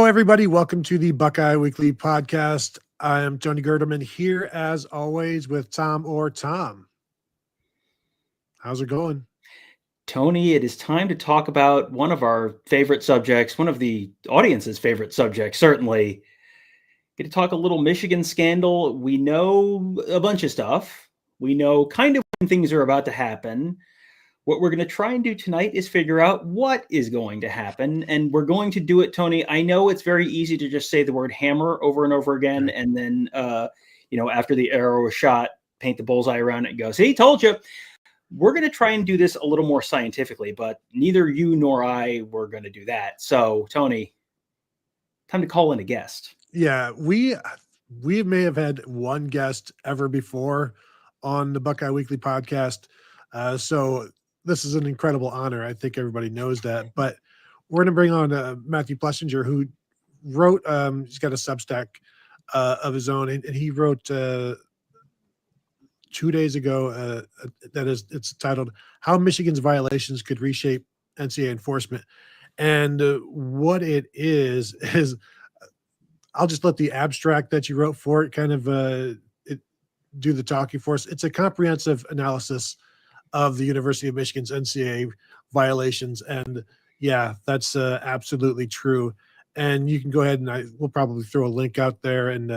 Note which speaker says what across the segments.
Speaker 1: Hello, everybody. Welcome to the Buckeye Weekly podcast. I am Tony Gerdeman here, as always, with Tom Orr. Tom, how's it going?
Speaker 2: Tony, it is time to talk about one of our favorite subjects, one of the audience's favorite subjects, certainly. Get to talk a little Michigan scandal. We know a bunch of stuff. We know kind of when things are about to happen. What we're going to try and do tonight is figure out what is going to happen, and we're going to do it, Tony. I know it's very easy to just say the word hammer over and over again, and then, after the arrow is shot, paint the bullseye around it and go, see, told you. We're going to try and do this a little more scientifically, but neither you nor I were going to do that. So, Tony, time to call in a guest.
Speaker 1: Yeah, we may have had one guest ever before on the Buckeye Weekly podcast, so this is an incredible honor. I think everybody knows that. But we're going to bring on Matthew Plessinger, who wrote, he's got a Substack of his own, and he wrote 2 days ago it's titled "How Michigan's Violations Could Reshape NCAA Enforcement." And what it is I'll just let the abstract that you wrote for it kind of do the talking for us. It's a comprehensive analysis of the University of Michigan's NCAA violations. And yeah, that's absolutely true. And you can go ahead and we'll probably throw a link out there and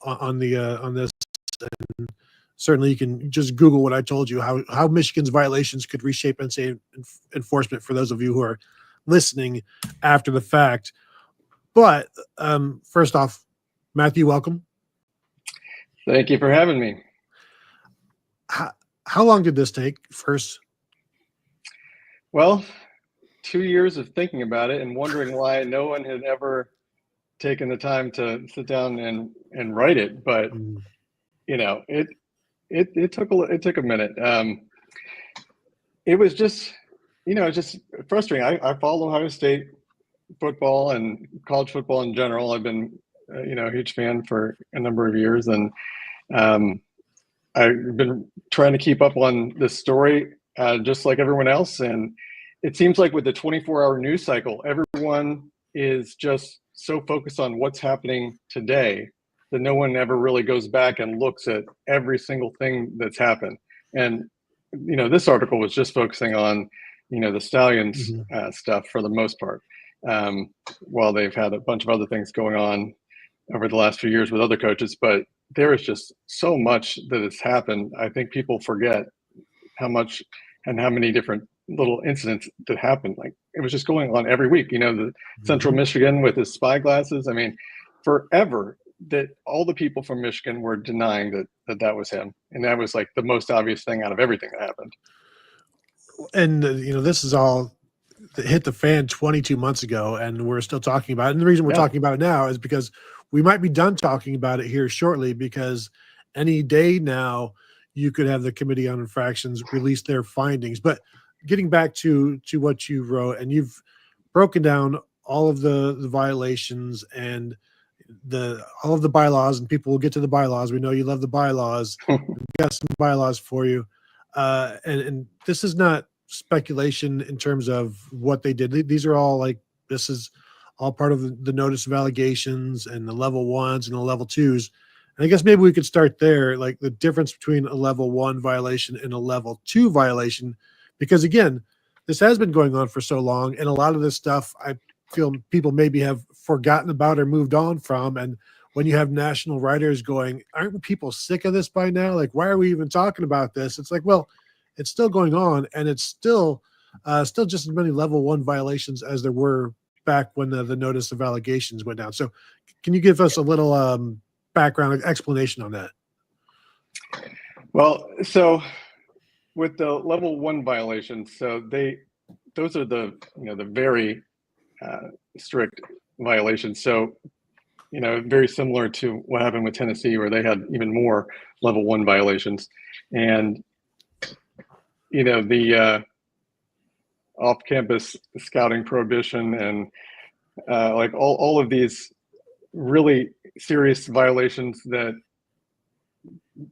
Speaker 1: on this. And certainly you can just Google what I told you, how Michigan's violations could reshape NCAA enforcement for those of you who are listening after the fact. But first off, Matthew, welcome.
Speaker 3: Thank you for having me.
Speaker 1: How long did this take first?
Speaker 3: Well, 2 years of thinking about it and wondering why no one had ever taken the time to sit down and write it. But it took a minute. It was just frustrating. I follow Ohio State football and college football in general. I've been a huge fan for a number of years, and I've been trying to keep up on this story just like everyone else. And it seems like with the 24-hour news cycle, everyone is just so focused on what's happening today that no one ever really goes back and looks at every single thing that's happened. And, this article was just focusing on, the Stallions stuff for the most part, while they've had a bunch of other things going on over the last few years with other coaches. But there is just so much that has happened. I think people forget how much and how many different little incidents that happened. Like, it was just going on every week. The Central Michigan with his spy glasses. I mean, forever that all the people from Michigan were denying that was him. And that was like the most obvious thing out of everything that happened.
Speaker 1: And, this is all that hit the fan 22 months ago, and we're still talking about it. And the reason we're talking about it now is because we might be done talking about it here shortly, because any day now you could have the Committee on Infractions release their findings. But getting back to what you wrote, and you've broken down all of the violations and all of the bylaws, and people will get to the bylaws. We know you love the bylaws. We've got some bylaws for you. And this is not speculation in terms of what they did. These are all this is all part of the notice of allegations and the level ones and the level twos. And I guess maybe we could start there, like the difference between a level 1 violation and a level 2 violation, because again, this has been going on for so long, and a lot of this stuff I feel people maybe have forgotten about or moved on from. And when you have national writers going, aren't people sick of this by now? Like, why are we even talking about this? It's like, well, it's still going on, and it's still just as many level 1 violations as there were back when the notice of allegations went down. So can you give us a little background explanation on that?
Speaker 3: Well, so with the level 1 violations, so those are the very strict violations. So very similar to what happened with Tennessee, where they had even more level 1 violations. And the off-campus scouting prohibition and all of these really serious violations that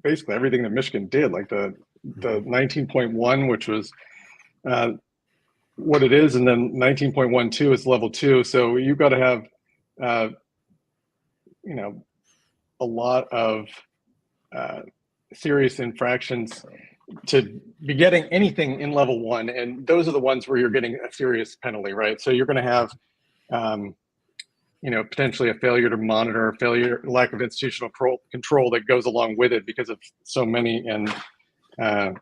Speaker 3: basically everything that Michigan did, like the 19.1, which was what it is, and then 19.12 is level 2. So you've got to have you know, a lot of serious infractions to be getting anything in level 1, and those are the ones where you're getting a serious penalty, right? So you're going to have, you know, potentially a failure to monitor, lack of institutional control that goes along with it because of so many, and a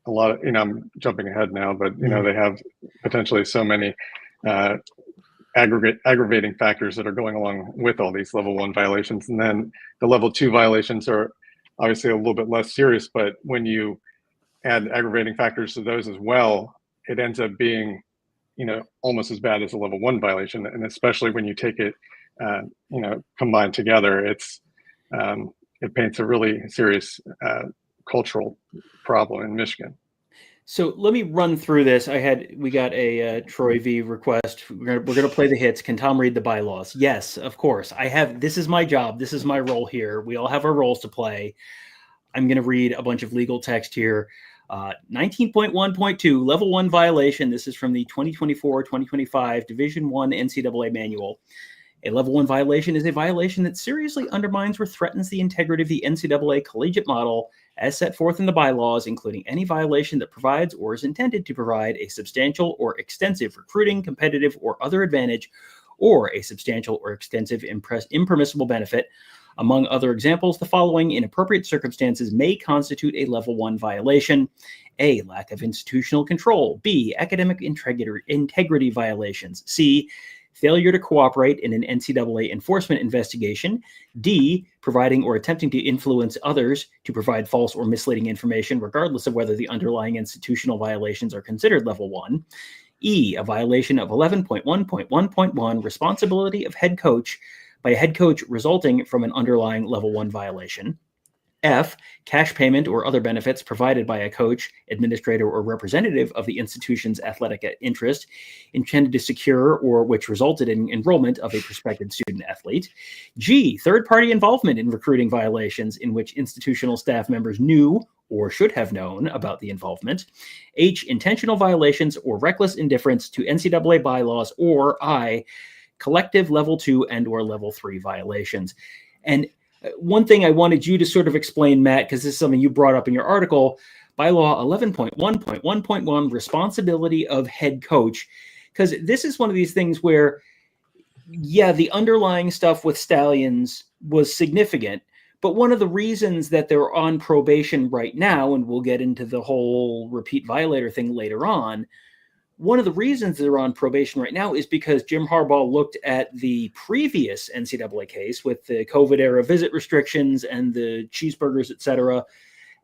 Speaker 3: lot of, you know, I'm jumping ahead now, but you know, they have potentially so many aggravating factors that are going along with all these level 1 violations. And then the level 2 violations are obviously a little bit less serious, but when you add aggravating factors to those as well, it ends up being, you know, almost as bad as a level 1 violation. And especially when you take it, you know, combined together, it's it paints a really serious cultural problem in Michigan.
Speaker 2: So let me run through this. We got a Troy V request. We're gonna play the hits. Can Tom read the bylaws? Yes, of course. This is my job. This is my role here. We all have our roles to play. I'm gonna read a bunch of legal text here. 19.1.2 level 1 violation. This is from the 2024-2025 Division I NCAA manual. A level 1 violation is a violation that seriously undermines or threatens the integrity of the NCAA collegiate model as set forth in the bylaws, including any violation that provides or is intended to provide a substantial or extensive recruiting, competitive, or other advantage, or a substantial or extensive impermissible benefit. Among other examples, the following in appropriate circumstances may constitute a level 1 violation: A, lack of institutional control; B, academic integrity violations; C, failure to cooperate in an NCAA enforcement investigation; D, providing or attempting to influence others to provide false or misleading information, regardless of whether the underlying institutional violations are considered level 1; E, a violation of 11.1.1.1, responsibility of head coach by a head coach resulting from an underlying level 1 violation; F, cash payment or other benefits provided by a coach, administrator, or representative of the institution's athletic interest intended to secure or which resulted in enrollment of a prospective student athlete; G, third-party involvement in recruiting violations in which institutional staff members knew or should have known about the involvement; H, intentional violations or reckless indifference to NCAA bylaws; or I, collective level 2 and or level 3 violations. And one thing I wanted you to sort of explain, Matt, because this is something you brought up in your article, bylaw 11.1.1.1, responsibility of head coach, because this is one of these things where, yeah, the underlying stuff with Stallions was significant, but one of the reasons that they're on probation right now, and we'll get into the whole repeat violator thing later on, one of the reasons they're on probation right now is because Jim Harbaugh looked at the previous NCAA case with the COVID era visit restrictions and the cheeseburgers, et cetera,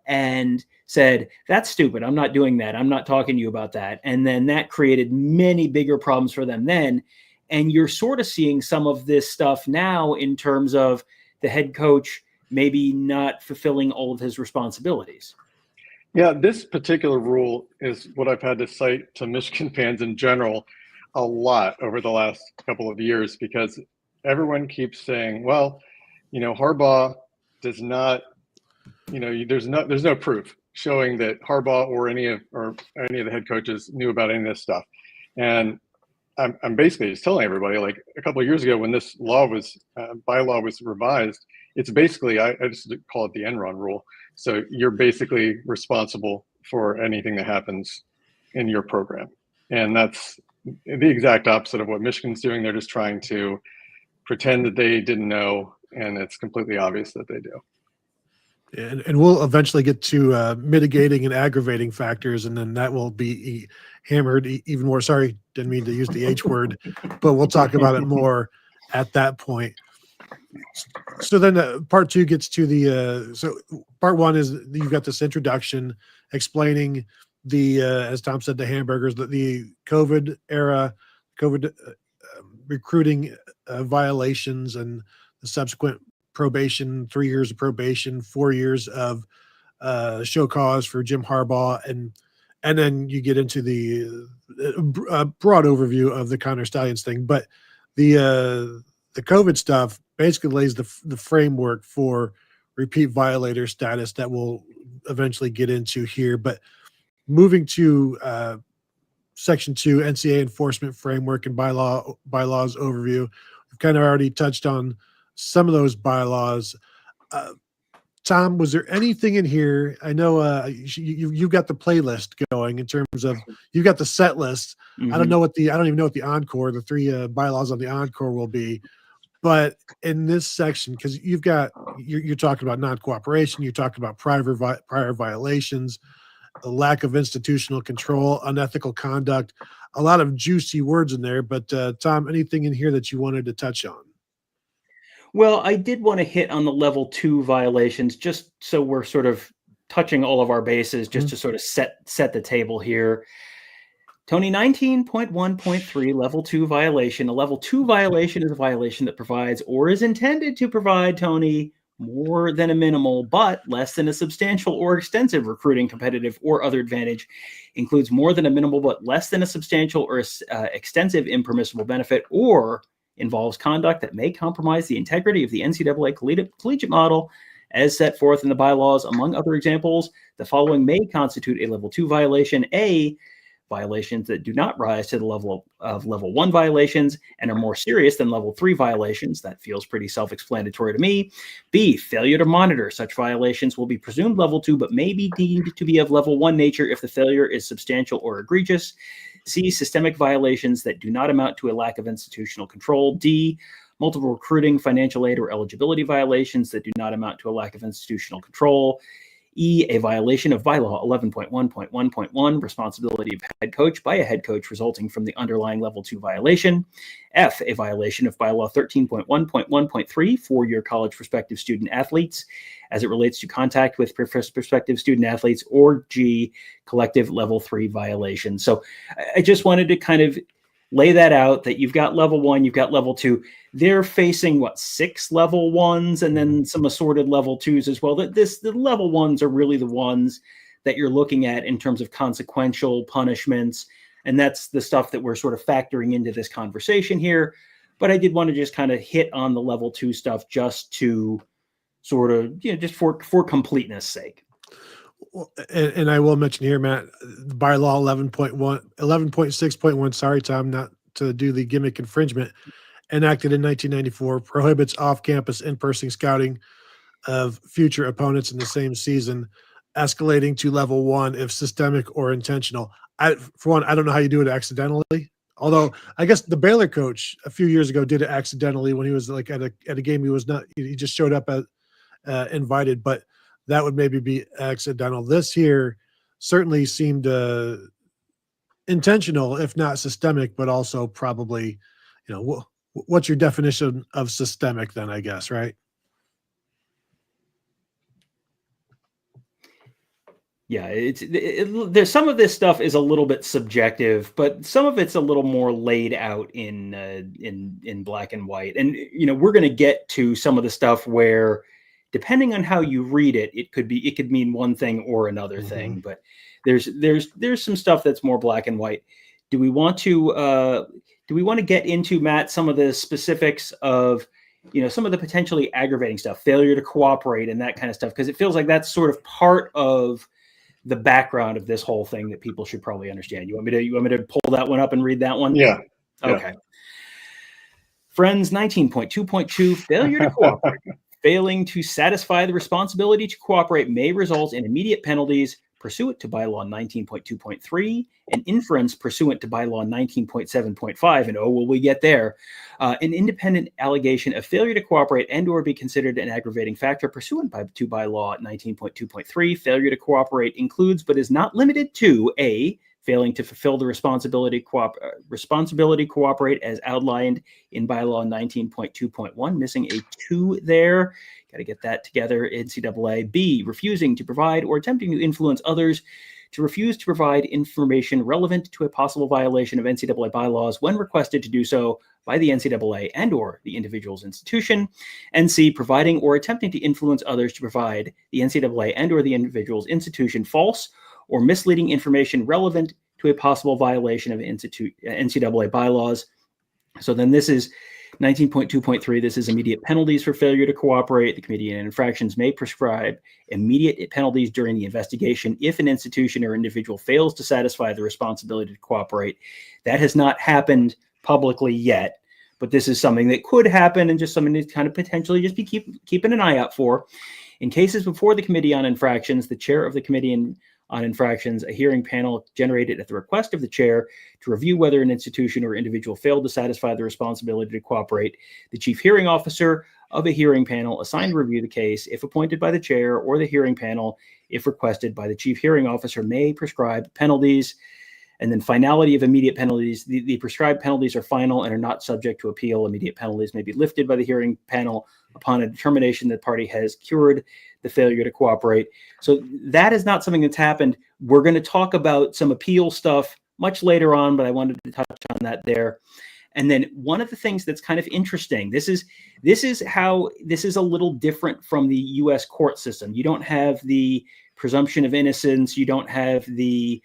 Speaker 2: and said, that's stupid. I'm not doing that. I'm not talking to you about that. And then that created many bigger problems for them then. And you're sort of seeing some of this stuff now in terms of the head coach maybe not fulfilling all of his responsibilities.
Speaker 3: Yeah, this particular rule is what I've had to cite to Michigan fans in general a lot over the last couple of years, because everyone keeps saying, well, you know, Harbaugh does not, you know, there's no proof showing that Harbaugh or any of the head coaches knew about any of this stuff. And I'm basically just telling everybody, like a couple of years ago when this bylaw was revised, it's basically, I just call it the Enron rule. So you're basically responsible for anything that happens in your program. And that's the exact opposite of what Michigan's doing. They're just trying to pretend that they didn't know, and it's completely obvious that they do.
Speaker 1: And we'll eventually get to mitigating and aggravating factors, and then that will be hammered even more. Sorry, didn't mean to use the H word, but we'll talk about it more at that point. So then part two gets to the so part one is you've got this introduction explaining the as Tom said, the hamburgers, the COVID era, COVID recruiting violations and the subsequent probation, 3 years of probation, 4 years of show cause for Jim Harbaugh, and then you get into the broad overview of the Connor Stalions thing. But the COVID stuff basically lays the framework for repeat violator status that we'll eventually get into here. But moving to Section 2, NCAA enforcement framework and bylaws overview, we've We've kind of already touched on some of those bylaws. Tom, was there anything in here? I know you've got the playlist going in terms of you've got the set list.
Speaker 2: Mm-hmm.
Speaker 1: I don't even know what the encore, the three bylaws on the encore will be. But in this section, because you're talking about non-cooperation, you're talking about prior violations, a lack of institutional control, unethical conduct, a lot of juicy words in there. But Tom, anything in here that you wanted to touch on?
Speaker 2: Well, I did want to hit on the level 2 violations, just so we're sort of touching all of our bases, just to sort of set the table here. Tony, 19.1.3 level 2 violation. A level 2 violation is a violation that provides or is intended to provide, Tony, more than a minimal but less than a substantial or extensive recruiting, competitive, or other advantage, includes more than a minimal but less than a substantial or extensive impermissible benefit, or involves conduct that may compromise the integrity of the NCAA collegiate model as set forth in the bylaws. Among other examples, the following may constitute a level 2 violation: A, violations that do not rise to the level of level 1 violations and are more serious than level 3 violations. That feels pretty self-explanatory to me. B, failure to monitor. Such violations will be presumed level 2, but may be deemed to be of level 1 nature if the failure is substantial or egregious. C, systemic violations that do not amount to a lack of institutional control. D, multiple recruiting, financial aid, or eligibility violations that do not amount to a lack of institutional control. E, a violation of bylaw 11.1.1.1, responsibility of head coach by a head coach resulting from the underlying level 2 violation. F, a violation of bylaw 13.1.1.3, four-year college prospective student athletes as it relates to contact with prospective student athletes. Or G, collective level 3 violation. So I just wanted to kind of lay that out, that you've got level 1, you've got level 2. They're facing 6 level 1s and then some assorted level 2s as well. The level 1s are really the ones that you're looking at in terms of consequential punishments. And that's the stuff that we're sort of factoring into this conversation here. But I did want to just kind of hit on the level 2 stuff just to sort of, just for completeness sake.
Speaker 1: Well, and I will mention here, Matt, bylaw 11.6.1, sorry, Tom, not to do the gimmick infringement, enacted in 1994, prohibits off-campus in-person scouting of future opponents in the same season, escalating to level 1 if systemic or intentional. For one, I don't know how you do it accidentally. Although I guess the Baylor coach a few years ago did it accidentally when he was at a game. He just showed up at invited, but that would maybe be accidental. This here certainly seemed intentional, if not systemic, but also probably, what's your definition of systemic then, I guess, right?
Speaker 2: Yeah, there's some of this stuff is a little bit subjective, but some of it's a little more laid out in black and white. And we're going to get to some of the stuff where, depending on how you read it, it could mean one thing or another thing. But there's some stuff that's more black and white. Do we want to get into, Matt, some of the specifics of some of the potentially aggravating stuff, failure to cooperate and that kind of stuff? Because it feels like that's sort of part of the background of this whole thing that people should probably understand. You want me to pull that one up and read that one?
Speaker 3: Yeah.
Speaker 2: Okay. Friends, 19.2.2, failure to cooperate. Failing to satisfy the responsibility to cooperate may result in immediate penalties pursuant to bylaw 19.2.3, an inference pursuant to bylaw 19.7.5, and will we get there? An independent allegation of failure to cooperate and or be considered an aggravating factor pursuant to bylaw 19.2.3. Failure to cooperate includes but is not limited to: A, failing to fulfill the responsibility cooperate as outlined in bylaw 19.2.1, missing a 2 there. Got to get that together, NCAA. B, refusing to provide or attempting to influence others to refuse to provide information relevant to a possible violation of NCAA bylaws when requested to do so by the NCAA and or the individual's institution. And C, providing or attempting to influence others to provide the NCAA and or the individual's institution false or misleading information relevant to a possible violation of NCAA bylaws. So then this is 19.2.3. This is immediate penalties for failure to cooperate. The Committee on Infractions may prescribe immediate penalties during the investigation if an institution or individual fails to satisfy the responsibility to cooperate. That has not happened publicly yet, but this is something that could happen and just something to kind of potentially just be keeping an eye out for. In cases before the Committee on Infractions, the chair of the Committee on Infractions, a hearing panel generated at the request of the chair to review whether an institution or individual failed to satisfy the responsibility to cooperate. The chief hearing officer of a hearing panel assigned to review the case, if appointed by the chair or the hearing panel, if requested by the chief hearing officer, may prescribe penalties. And then finality of immediate penalties. The prescribed penalties are final and are not subject to appeal. Immediate penalties may be lifted by the hearing panel upon a determination that the party has cured the failure to cooperate. So that is not something that's happened. We're going to talk about some appeal stuff much later on, but I wanted to touch on that there. And then one of the things that's kind of interesting, this is a little different from the U.S. court system. You don't have the presumption of innocence. You don't have the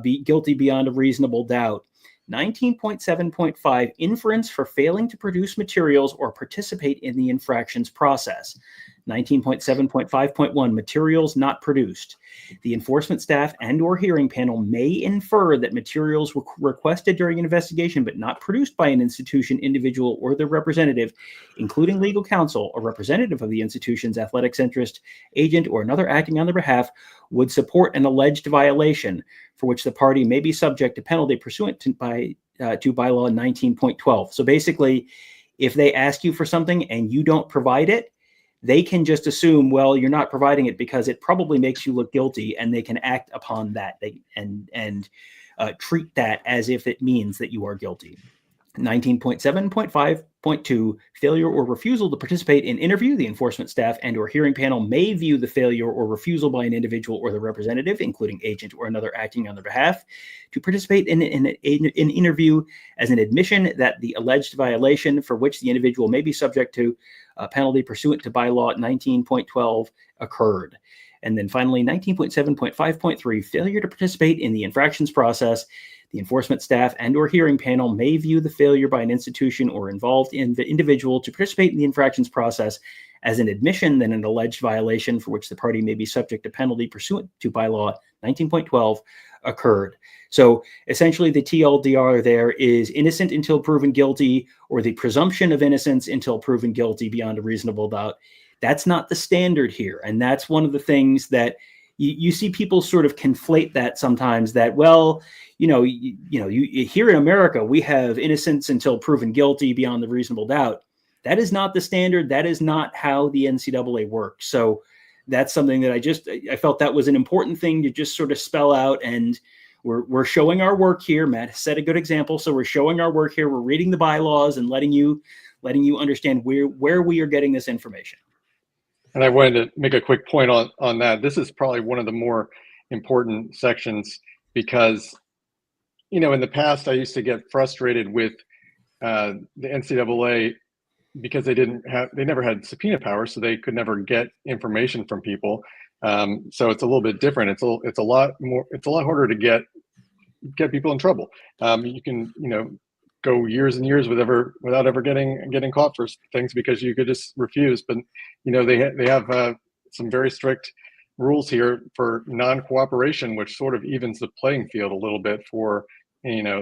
Speaker 2: be guilty beyond a reasonable doubt. 19.7.5, inference for failing to produce materials or participate in the infractions process. 19.7.5.1, materials not produced. The enforcement staff and or hearing panel may infer that materials were requested during an investigation but not produced by an institution, individual, or their representative, including legal counsel, a representative of the institution's athletics interest, agent, or another acting on their behalf, would support an alleged violation for which the party may be subject to penalty pursuant to bylaw 19.12. So basically, if they ask you for something and you don't provide it, they can just assume, well, you're not providing it because it probably makes you look guilty, and they can act upon that and treat that as if it means that you are guilty. 19.7.5.2, failure or refusal to participate in interview. The enforcement staff and or hearing panel may view the failure or refusal by an individual or the representative, including agent or another acting on their behalf, to participate in an interview as an admission that the alleged violation for which the individual may be subject to a penalty pursuant to bylaw 19.12 occurred. And then finally, 19.7.5.3, failure to participate in the infractions process. The enforcement staff and or hearing panel may view the failure by an institution or involved in the individual to participate in the infractions process as an admission that an alleged violation for which the party may be subject to penalty pursuant to bylaw 19.12 occurred. So essentially the TLDR there is innocent until proven guilty, or the presumption of innocence until proven guilty beyond a reasonable doubt. That's not the standard here. And that's one of the things that you see people sort of conflate that sometimes, that, well, you here in America, we have innocence until proven guilty beyond the reasonable doubt. That is not the standard. That is not how the NCAA works. So that's something that I felt that was an important thing to just sort of spell out. And we're showing our work here. Matt set a good example. So we're showing our work here. We're reading the bylaws and letting you understand where we are getting this information.
Speaker 3: And I wanted to make a quick point on that. This is probably one of the more important sections because, in the past, I used to get frustrated with the NCAA because they never had subpoena power, so they could never get information from people. So it's a little bit different. It's a lot harder to get people in trouble. You can, go years and years without ever getting caught for things because you could just refuse. But they have some very strict rules here for non-cooperation, which sort of evens the playing field a little bit for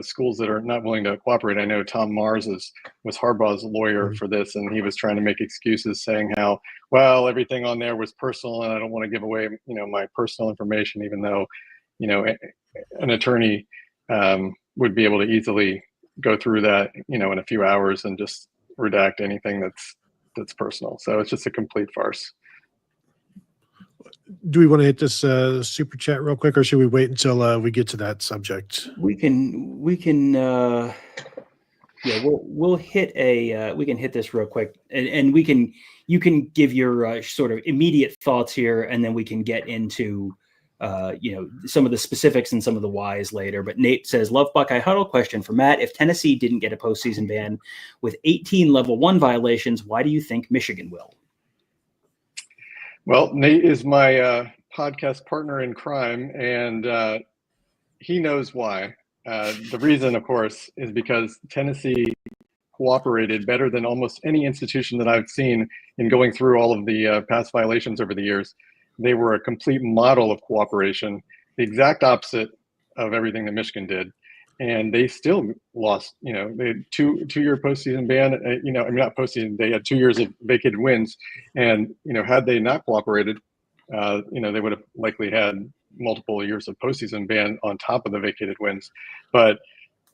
Speaker 3: schools that are not willing to cooperate. I know Tom Mars was Harbaugh's lawyer for this, and he was trying to make excuses saying how, well, everything on there was personal and I don't want to give away my personal information, even though an attorney would be able to easily go through that, in a few hours and just redact anything that's personal. So it's just a complete farce.
Speaker 1: Do we want to hit this super chat real quick, or should we wait until we get to that subject?
Speaker 2: We can we'll hit we can hit this real quick, and you can give your sort of immediate thoughts here, and then we can get into some of the specifics and some of the whys later. But Nate says, love Buckeye Huddle. Question for Matt: if Tennessee didn't get a postseason ban with 18 level 1 violations, why do you think Michigan will?
Speaker 3: Well, Nate is my podcast partner in crime, and he knows why. The reason, of course, is because Tennessee cooperated better than almost any institution that I've seen in going through all of the past violations over the years. They were a complete model of cooperation, the exact opposite of everything that Michigan did. and they still lost. They had two-year postseason ban. Not postseason. They had 2 years of vacated wins, and had they not cooperated, they would have likely had multiple years of postseason ban on top of the vacated wins. But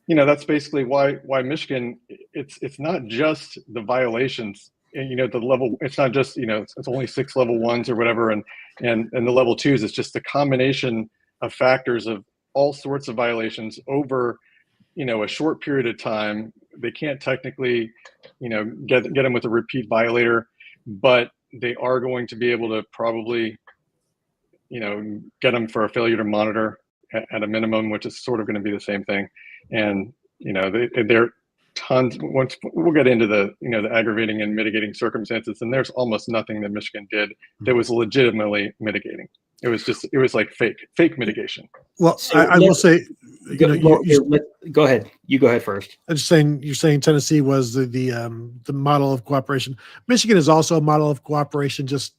Speaker 3: that's basically why Michigan. It's not just the violations. And the level. It's not just it's only 6 level 1s or whatever, and the level 2s. It's just a combination of factors of all sorts of violations over a short period of time. They can't technically get them with a repeat violator, but they are going to be able to probably get them for a failure to monitor at a minimum, which is sort of going to be the same thing. And they're tons. Once we'll get into the the aggravating and mitigating circumstances, and there's almost nothing that Michigan did that was legitimately mitigating. It was like fake mitigation.
Speaker 1: Well,
Speaker 2: So
Speaker 1: I will say,
Speaker 2: go ahead. You go ahead first.
Speaker 1: I'm just saying, you're saying Tennessee was the model of cooperation. Michigan is also a model of cooperation, just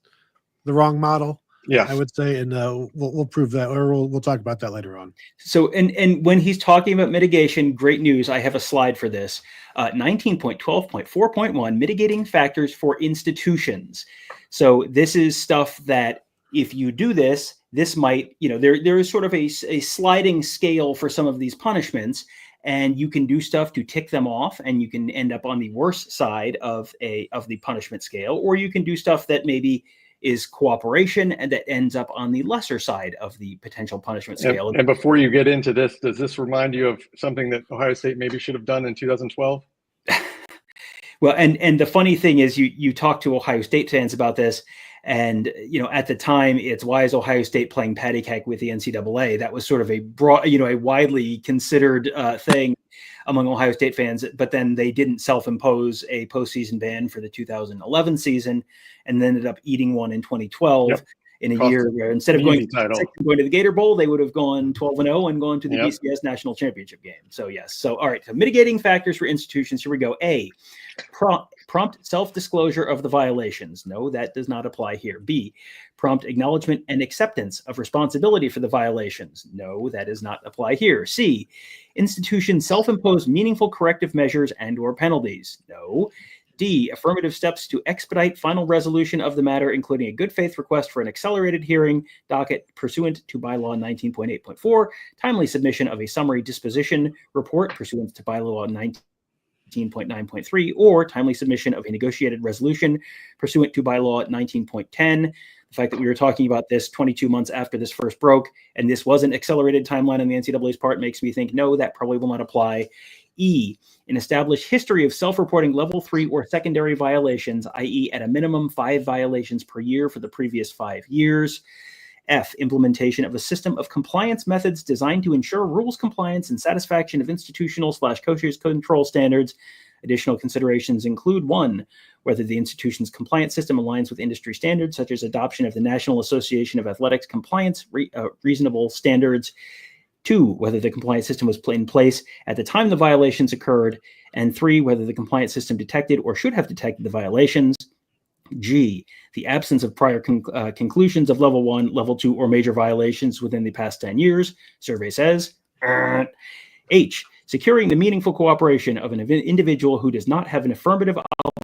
Speaker 1: the wrong model.
Speaker 3: Yeah,
Speaker 1: I would say, and we'll prove that, or we'll talk about that later on.
Speaker 2: So, and when he's talking about mitigation, great news. I have a slide for this. 19.12.4.1, mitigating factors for institutions. So this is stuff that if you do this, this might, there is sort of a sliding scale for some of these punishments, and you can do stuff to tick them off, and you can end up on the worst side of the punishment scale, or you can do stuff that maybe is cooperation and that ends up on the lesser side of the potential punishment scale.
Speaker 3: And before you get into this, does this remind you of something that Ohio State maybe should have done in 2012?
Speaker 2: Well, and the funny thing is, you talk to Ohio State fans about this, and at the time, it's why is Ohio State playing patty cake with the NCAA? That was sort of a broad, a widely considered thing among Ohio State fans. But then they didn't self-impose a postseason ban for the 2011 season, and then ended up eating one in 2012.
Speaker 3: Yep.
Speaker 2: In a year where instead of going to the Gator Bowl, they would have gone 12-0 and gone to the BCS National Championship game. So yes. So all right. So mitigating factors for institutions. Here we go. A, prompt self-disclosure of the violations. No, that does not apply here. B, prompt acknowledgement and acceptance of responsibility for the violations. No, that does not apply here. C, institution self-impose meaningful corrective measures and/or penalties. No. D, affirmative steps to expedite final resolution of the matter, including a good faith request for an accelerated hearing docket pursuant to bylaw 19.8.4, timely submission of a summary disposition report pursuant to bylaw 19.9.3, or timely submission of a negotiated resolution pursuant to bylaw 19.10. The fact that we were talking about this 22 months after this first broke, and this was an accelerated timeline on the NCAA's part, makes me think, no, that probably will not apply. E, an established history of self-reporting level 3 or secondary violations, i.e. at a minimum 5 violations per year for the previous 5 years. F, implementation of a system of compliance methods designed to ensure rules compliance and satisfaction of institutional/coaches control standards. Additional considerations include 1, whether the institution's compliance system aligns with industry standards, such as adoption of the National Association of Athletics compliance reasonable standards. 2, whether the compliance system was in place at the time the violations occurred. And 3, whether the compliance system detected or should have detected the violations. G, the absence of prior conclusions of level 1, level 2, or major violations within the past 10 years. Survey says. H, securing the meaningful cooperation of an individual who does not have an affirmative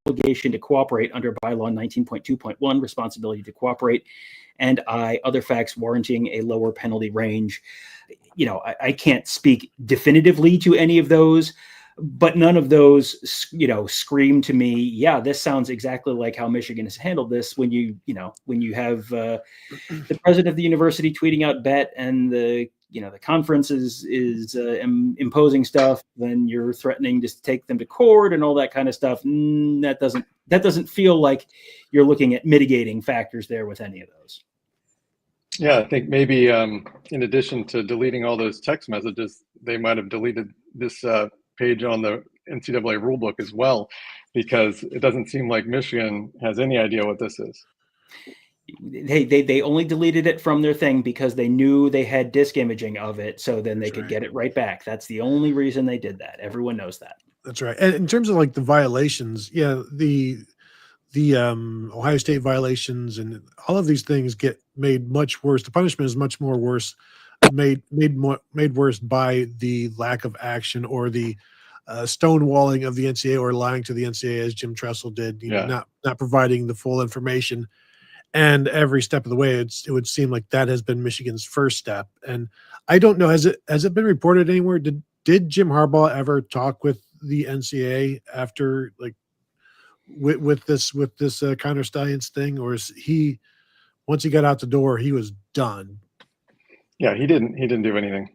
Speaker 2: obligation to cooperate under bylaw 19.2.1, responsibility to cooperate. And I, other facts warranting a lower penalty range. I can't speak definitively to any of those, but none of those, scream to me, yeah, this sounds exactly like how Michigan has handled this. When you have the president of the university tweeting out bet, and the conference is imposing stuff, then you're threatening to take them to court and all that kind of stuff. That doesn't feel like you're looking at mitigating factors there with any of those.
Speaker 3: Yeah, I think maybe in addition to deleting all those text messages, they might have deleted this page on the NCAA rulebook as well, because it doesn't seem like Michigan has any idea what this is.
Speaker 2: They only deleted it from their thing because they knew they had disk imaging of it, so then they could get it right back. That's the only reason they did that. Everyone knows that.
Speaker 1: That's right. And in terms of like the violations, the Ohio State violations and all of these things get made much worse. The punishment is much more worse made worse by the lack of action or the stonewalling of the NCAA or lying to the NCAA, as Jim Tressel did. Not providing the full information. And every step of the way, it would seem like that has been Michigan's first step. And I don't know, has it been reported anywhere? Did Jim Harbaugh ever talk with the NCAA after, like, with this Connor Stalions thing, or is he, once he got out the door, he was done?
Speaker 3: Yeah, he didn't do anything.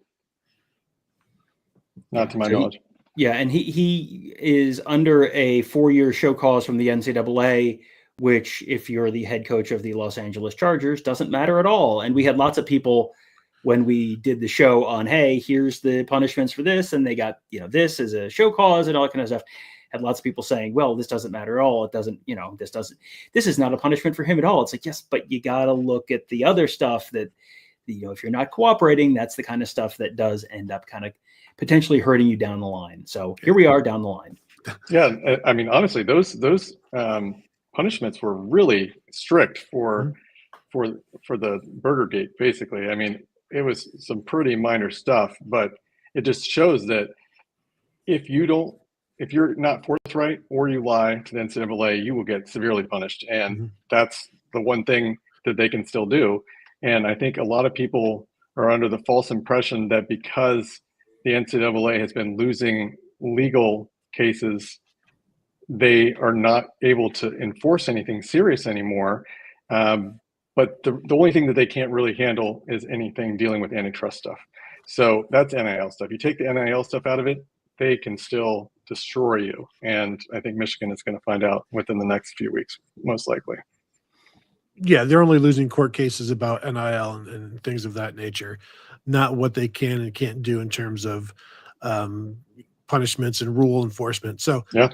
Speaker 3: Not to my knowledge.
Speaker 2: Yeah, and he is under a 4-year show cause from the NCAA, which, if you're the head coach of the Los Angeles Chargers, doesn't matter at all. And we had lots of people when we did the show on, hey, here's the punishments for this, and they got, this as a show cause and all that kind of stuff. Had lots of people saying, well, this doesn't matter at all. It doesn't, this is not a punishment for him at all. It's like, yes, but you got to look at the other stuff that, if you're not cooperating, that's the kind of stuff that does end up kind of potentially hurting you down the line. So here we are down the line.
Speaker 3: Yeah. I mean, honestly, those punishments were really strict for the Burgergate, basically. I mean, it was some pretty minor stuff, but it just shows that if you're not forthright or you lie to the NCAA, you will get severely punished. And that's the one thing that they can still do. And I think a lot of people are under the false impression that because the NCAA has been losing legal cases, they are not able to enforce anything serious anymore. But the only thing that they can't really handle is anything dealing with antitrust stuff. So that's NIL stuff. You take the NIL stuff out of it, they can still destroy you. And I think Michigan is going to find out within the next few weeks, most likely.
Speaker 1: Yeah, they're only losing court cases about NIL and things of that nature, not what they can and can't do in terms of punishments and rule enforcement. So
Speaker 3: yeah.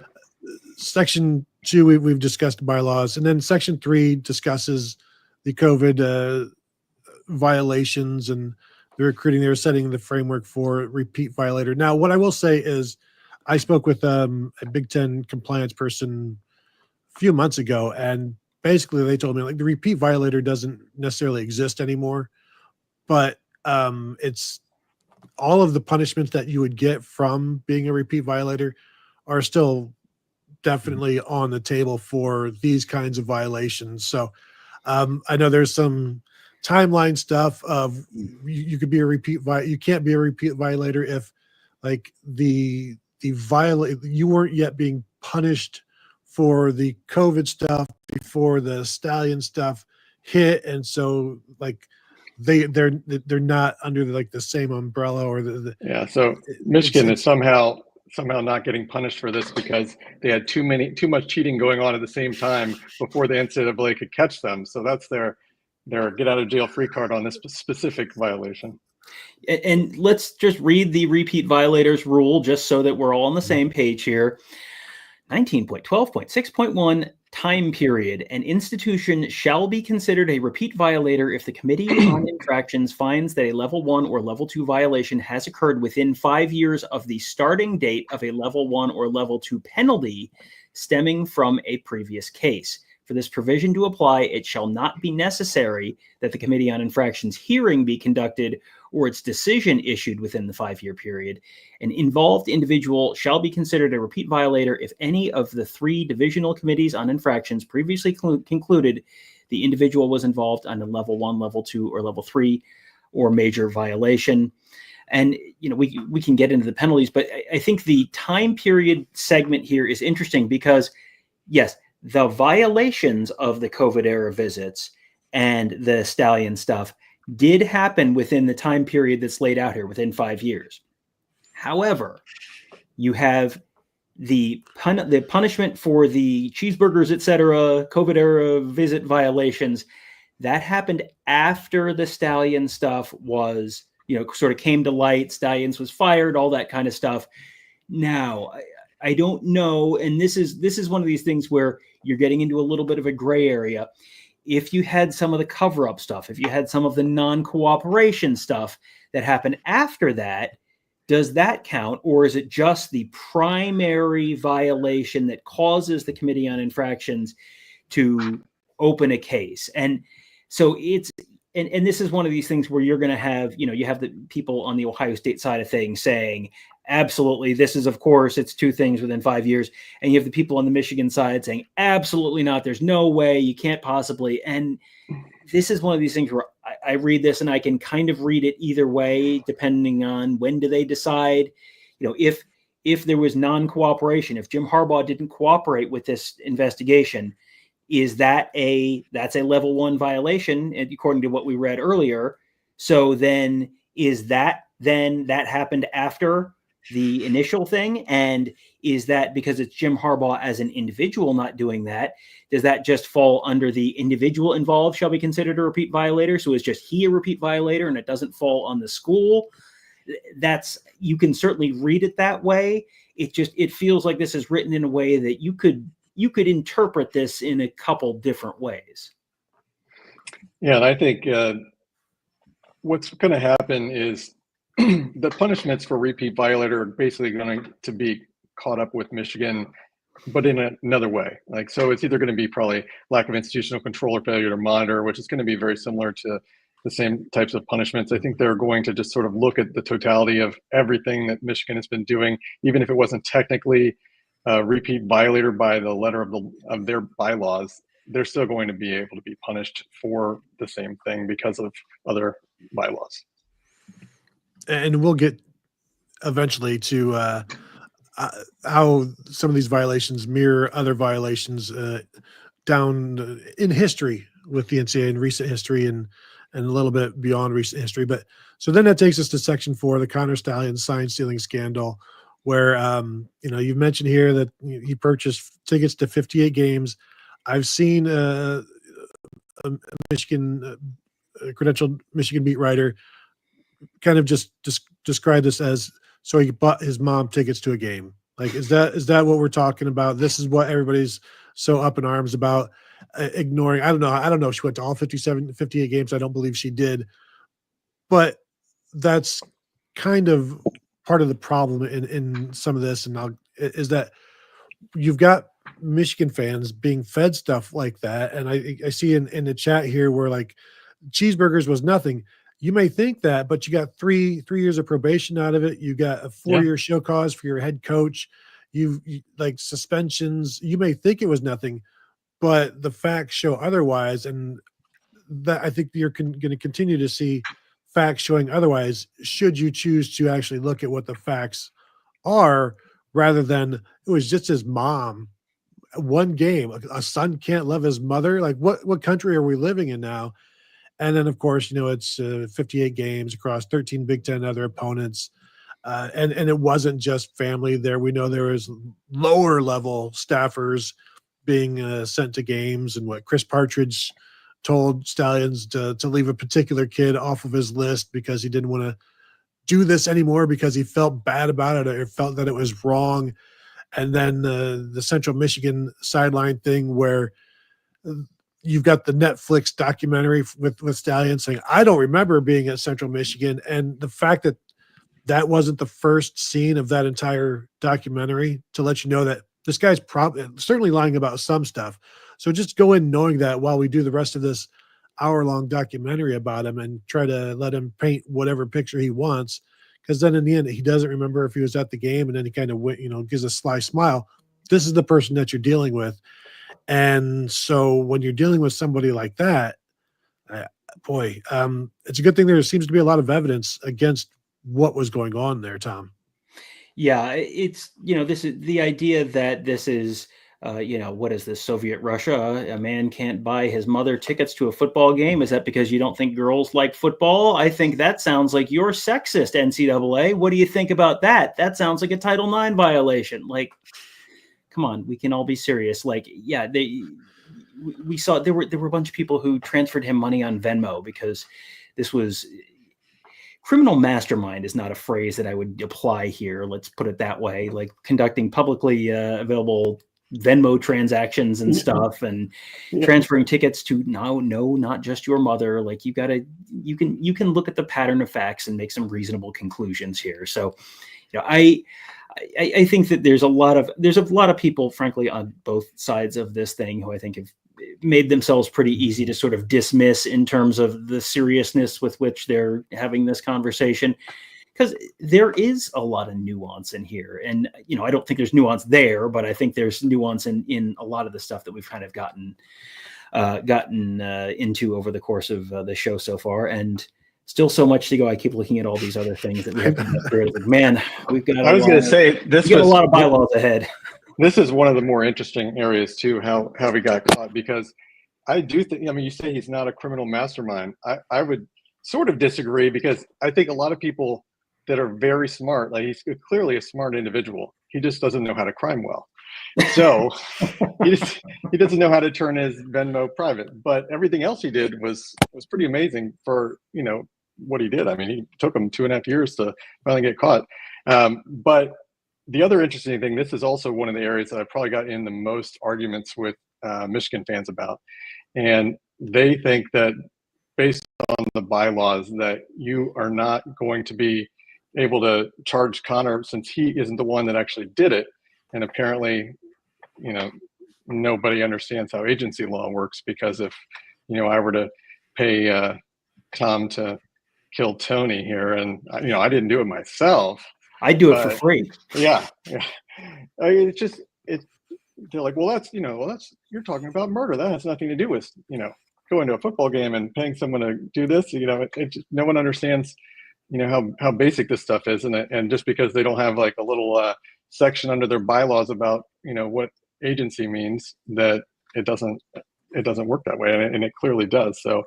Speaker 1: Section 2, we've discussed bylaws, and then Section 3 discusses the COVID violations and the recruiting. They're setting the framework for repeat violator. Now, what I will say is I spoke with a Big Ten compliance person a few months ago, and basically they told me, like, the repeat violator doesn't necessarily exist anymore, but it's all of the punishments that you would get from being a repeat violator are still definitely on the table for these kinds of violations. So I know there's some timeline stuff of you could be a repeat you can't be a repeat violator if, like, the you weren't yet being punished for the COVID stuff before the Stallion stuff hit, and so, like, they're not under the same umbrella or the
Speaker 3: yeah. So Michigan is somehow not getting punished for this because they had too much cheating going on at the same time before the NCAA could catch them. So that's their get out of jail free card on this specific violation.
Speaker 2: And let's just read the repeat violators rule just so that we're all on the same page here. 19.12.6.1 time period. An institution shall be considered a repeat violator if the Committee on Infractions finds that a level 1 or level 2 violation has occurred within 5 years of the starting date of a level 1 or level 2 penalty stemming from a previous case. For this provision to apply, it shall not be necessary that the Committee on Infractions hearing be conducted or its decision issued within the 5-year period. An involved individual shall be considered a repeat violator if any of the 3 divisional committees on infractions previously concluded the individual was involved on a level 1, level 2, or level 3 or major violation. And, we can get into the penalties, but I think the time period segment here is interesting because, yes, the violations of the COVID era visits and the Stallion stuff did happen within the time period that's laid out here, within 5 years. However, you have the punishment for the cheeseburgers, etc., COVID era visit violations that happened after the Stallion stuff was, sort of came to light. Stallions was fired, all that kind of stuff. Now, I don't know, and this is one of these things where you're getting into a little bit of a gray area. If you had some of the cover-up stuff, if you had some of the non-cooperation stuff that happened after that, does that count? Or is it just the primary violation that causes the Committee on Infractions to open a case? And so and this is one of these things where you're going to have, you have the people on the Ohio State side of things saying, absolutely, this is, of course, it's 2 things within 5 years. And you have the people on the Michigan side saying, absolutely not. There's no way, you can't possibly. And this is one of these things where I read this and I can kind of read it either way, depending on when do they decide, if there was non-cooperation, if Jim Harbaugh didn't cooperate with this investigation, that's a level 1 violation, according to what we read earlier. So then that happened after the initial thing? And is that because it's Jim Harbaugh as an individual not doing that? Does that just fall under the individual involved shall be considered a repeat violator? So is just he a repeat violator and it doesn't fall on the school? You can certainly read it that way. It feels like this is written in a way that you could interpret this in a couple different ways.
Speaker 3: Yeah, and I think what's going to happen is the punishments for repeat violator are basically going to be caught up with Michigan, but in another way. So it's either going to be probably lack of institutional control or failure to monitor, which is going to be very similar to the same types of punishments. I think they're going to just sort of look at the totality of everything that Michigan has been doing, even if it wasn't technically a repeat violator by the letter of their bylaws. They're still going to be able to be punished for the same thing because of other bylaws.
Speaker 1: And we'll get eventually to how some of these violations mirror other violations down in history with the NCAA in recent history and a little bit beyond recent history. But so then that takes us to Section 4, the Connor Stalions sign stealing scandal, where you've mentioned here that he purchased tickets to 58 games. I've seen a Michigan credentialed Michigan beat writer kind of just describe this as, so he bought his mom tickets to a game. Is that what we're talking about? This is what everybody's so up in arms about, ignoring. I don't know if she went to all 58 games. I don't believe she did, but that's kind of part of the problem in some of this. And is that you've got Michigan fans being fed stuff like that. And I see in the chat here where cheeseburgers was nothing. You may think that, but you got three years of probation out of it. You got a 4-year show cause for your head coach. You suspensions. You may think it was nothing, but the facts show otherwise. And that I think you're going to continue to see facts showing otherwise, should you choose to actually look at what the facts are, rather than it was just his mom. One game, a son can't love his mother. What country are we living in now? And then, of course, it's 58 games across 13 Big Ten other opponents. And it wasn't just family there. We know there was lower level staffers being sent to games, and what Chris Partridge told Stallions to leave a particular kid off of his list because he didn't want to do this anymore because he felt bad about it or felt that it was wrong. And then the Central Michigan sideline thing where you've got the Netflix documentary with Stallions saying, I don't remember being at Central Michigan. And the fact that wasn't the first scene of that entire documentary to let you know that this guy's certainly lying about some stuff. So just go in knowing that while we do the rest of this hour-long documentary about him and try to let him paint whatever picture he wants. Because then in the end, he doesn't remember if he was at the game, and then he kind of gives a sly smile. This is the person that you're dealing with. And so when you're dealing with somebody like that, it's a good thing there seems to be a lot of evidence against what was going on there, Tom.
Speaker 2: Yeah, it's, this is the idea that this is, what is this, Soviet Russia? A man can't buy his mother tickets to a football game. Is that because you don't think girls like football? I think that sounds like you're sexist, NCAA. What do you think about that? That sounds like a Title IX violation. Come on, we can all be serious. We saw there were a bunch of people who transferred him money on Venmo because this was criminal mastermind is not a phrase that I would apply here. Let's put it that way. Conducting publicly available Venmo transactions and stuff, and transferring tickets to no, not just your mother. You can look at the pattern of facts and make some reasonable conclusions here. So, I think that there's a lot of people, frankly, on both sides of this thing who I think have made themselves pretty easy to sort of dismiss in terms of the seriousness with which they're having this conversation, because there is a lot of nuance in here. And, I don't think there's nuance there, but I think there's nuance in a lot of the stuff that we've kind of gotten into over the course of the show so far. And still so much to go. I keep looking at all these other things that we have to get through. Like, man, we've got.
Speaker 3: I was going to say this
Speaker 2: was a lot of bylaws ahead.
Speaker 3: This is one of the more interesting areas too. How we got caught, because I do think. I mean, you say he's not a criminal mastermind. I would sort of disagree, because I think a lot of people that are very smart, like he's clearly a smart individual. He just doesn't know how to crime well. So he doesn't know how to turn his Venmo private. But everything else he did was pretty amazing for what he did. I mean, he took him 2.5 years to finally get caught. But the other interesting thing, this is also one of the areas that I probably got in the most arguments with Michigan fans about. And they think that based on the bylaws that you are not going to be able to charge Connor, since he isn't the one that actually did it. And apparently, nobody understands how agency law works, because if, I were to pay Tom to kill Tony here, and I didn't do it myself.
Speaker 2: I do it for free.
Speaker 3: Yeah. I mean, they're like, well, that's you're talking about murder. That has nothing to do with going to a football game and paying someone to do this. No one understands how basic this stuff is, and just because they don't have like a little section under their bylaws about what agency means, that it doesn't work that way, and it clearly does. So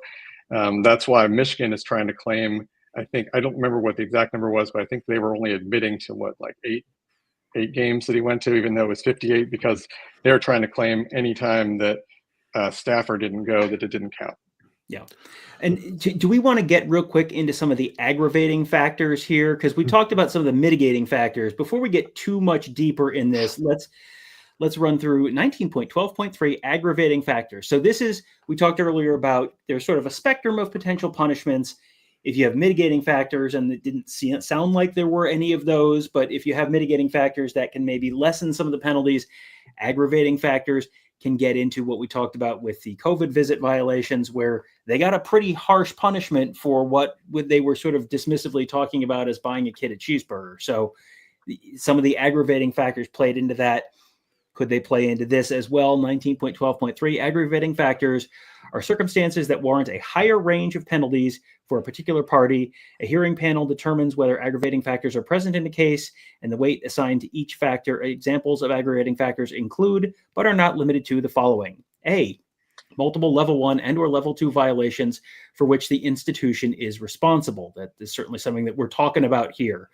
Speaker 3: that's why Michigan is trying to claim, I think, I don't remember what the exact number was, but I think they were only admitting to eight games that he went to, even though it was 58, because they're trying to claim any time that Stafford didn't go, that it didn't count.
Speaker 2: Yeah. And do we want to get real quick into some of the aggravating factors here? Because we talked about some of the mitigating factors. Before we get too much deeper in this, let's run through 19.12.3 aggravating factors. So this is, we talked earlier about, there's sort of a spectrum of potential punishments. If you have mitigating factors, and it didn't sound like there were any of those, but if you have mitigating factors that can maybe lessen some of the penalties, aggravating factors can get into what we talked about with the COVID visit violations, where they got a pretty harsh punishment for what they were sort of dismissively talking about as buying a kid a cheeseburger. So some of the aggravating factors played into that. Could they play into this as well? 19.12.3 aggravating factors are circumstances that warrant a higher range of penalties for a particular party. A hearing panel determines whether aggravating factors are present in a case, and the weight assigned to each factor. Examples of aggravating factors include, but are not limited to, the following: A, multiple level 1 and or level 2 violations for which the institution is responsible. That is certainly something that we're talking about here.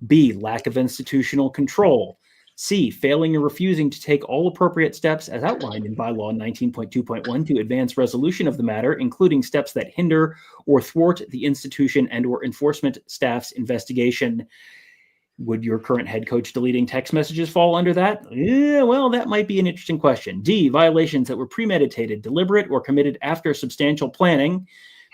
Speaker 2: B, lack of institutional control. C, failing or refusing to take all appropriate steps as outlined in bylaw 19.2.1 to advance resolution of the matter, including steps that hinder or thwart the institution and or enforcement staff's investigation. Would your current head coach deleting text messages fall under that? Yeah, well, that might be an interesting question. D, violations that were premeditated, deliberate, or committed after substantial planning.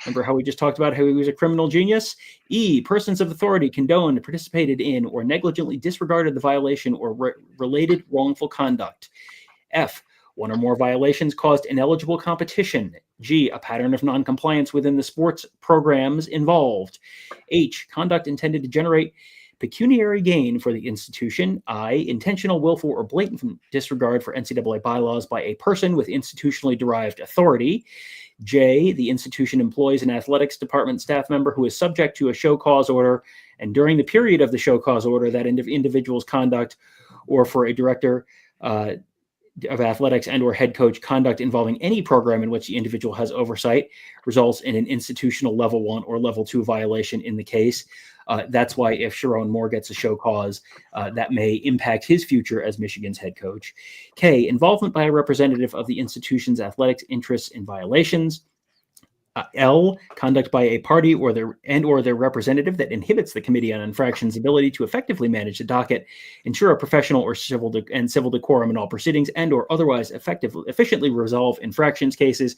Speaker 2: Remember how we just talked about how he was a criminal genius? E, persons of authority condoned, participated in, or negligently disregarded the violation or related wrongful conduct. F, one or more violations caused ineligible competition. G, a pattern of noncompliance within the sports programs involved. H, conduct intended to generate pecuniary gain for the institution. I, intentional, willful, or blatant disregard for NCAA bylaws by a person with institutionally derived authority. J, the institution employs an athletics department staff member who is subject to a show cause order, and during the period of the show cause order, that individual's conduct, or for a director of athletics and or head coach, conduct involving any program in which the individual has oversight, results in an institutional level 1 or level 2 violation in the case. That's why if Sharon Moore gets a show cause, that may impact his future as Michigan's head coach. K, involvement by a representative of the institution's athletics interests in violations. L, conduct by a party or their representative that inhibits the Committee on Infractions' ability to effectively manage the docket, ensure a professional or civil decorum in all proceedings, and or otherwise efficiently resolve infractions cases.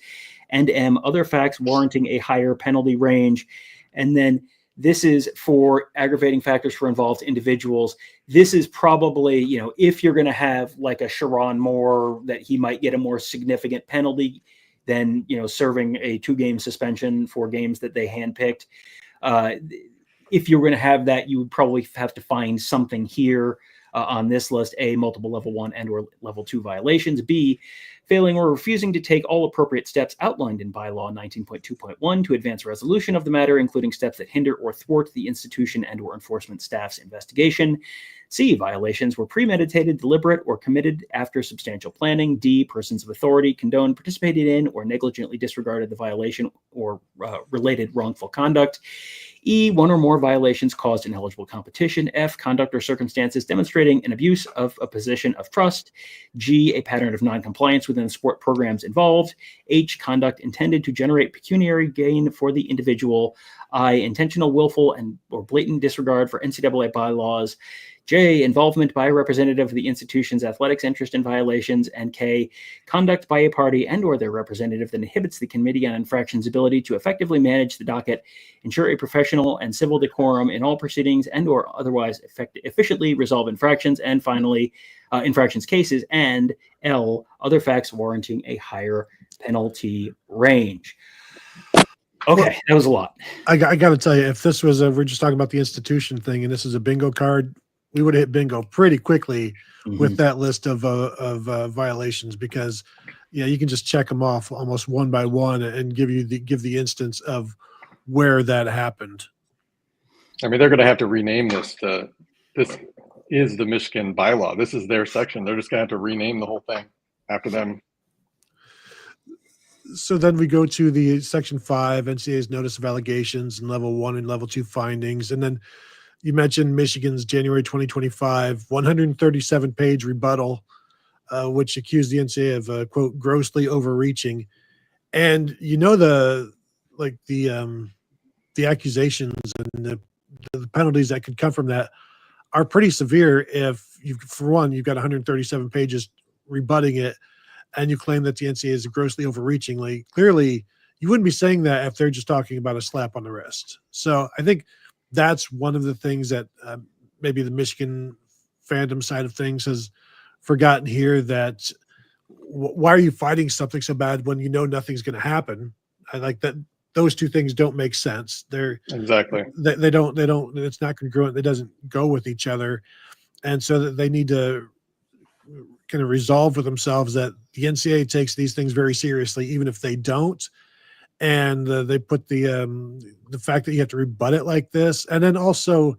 Speaker 2: And M, other facts warranting a higher penalty range. And then this is for aggravating factors for involved individuals. This is probably, if you're going to have like a Sharon Moore, that he might get a more significant penalty. then, serving a 2-game suspension for games that they handpicked. If you're going to have that, you would probably have to find something here on this list: A, multiple level 1 and or level 2 violations; B, failing or refusing to take all appropriate steps outlined in bylaw 19.2.1 to advance resolution of the matter, including steps that hinder or thwart the institution and or enforcement staff's investigation; C, violations were premeditated, deliberate, or committed after substantial planning; D, persons of authority condoned, participated in, or negligently disregarded the violation or related wrongful conduct; E, one or more violations caused ineligible competition; F, conduct or circumstances demonstrating an abuse of a position of trust; G, a pattern of noncompliance within the sport programs involved; H, conduct intended to generate pecuniary gain for the individual; I, intentional, willful, and or blatant disregard for NCAA bylaws; J, involvement by a representative of the institution's athletics interest in violations; and K, conduct by a party and or their representative that inhibits the Committee on Infractions' ability to effectively manage the docket, ensure a professional and civil decorum in all proceedings, and or otherwise efficiently resolve infractions; and finally, infractions cases; and L, other facts warranting a higher penalty range. Okay, that was a lot.
Speaker 1: I got to tell you, if this was we're just talking about the institution thing, and this is a bingo card, we would have hit bingo pretty quickly with that list of violations, because you can just check them off almost one by one and give the instance of where that happened.
Speaker 3: I mean, they're going to have to rename this. This is the Michigan bylaw. This is their section. They're just going to have to rename the whole thing after them.
Speaker 1: So then we go to the section 5, NCAA's notice of allegations and level 1 and level 2 findings. And then you mentioned Michigan's January 2025 137-page rebuttal, which accused the NCAA of quote, grossly overreaching. And the accusations and the penalties that could come from that are pretty severe. If you've got 137 pages rebutting it, and you claim that the NCAA is grossly overreaching. Like, clearly, you wouldn't be saying that if they're just talking about a slap on the wrist. So I think that's one of the things that maybe the Michigan fandom side of things has forgotten here, that why are you fighting something so bad when you know nothing's going to happen? I like that. Those two things don't make sense.
Speaker 3: Exactly.
Speaker 1: They don't, it's not congruent. It doesn't go with each other. And so that they need to kind of resolve for themselves that the NCAA takes these things very seriously, even if they don't. And they put the fact that you have to rebut it like this. And then also,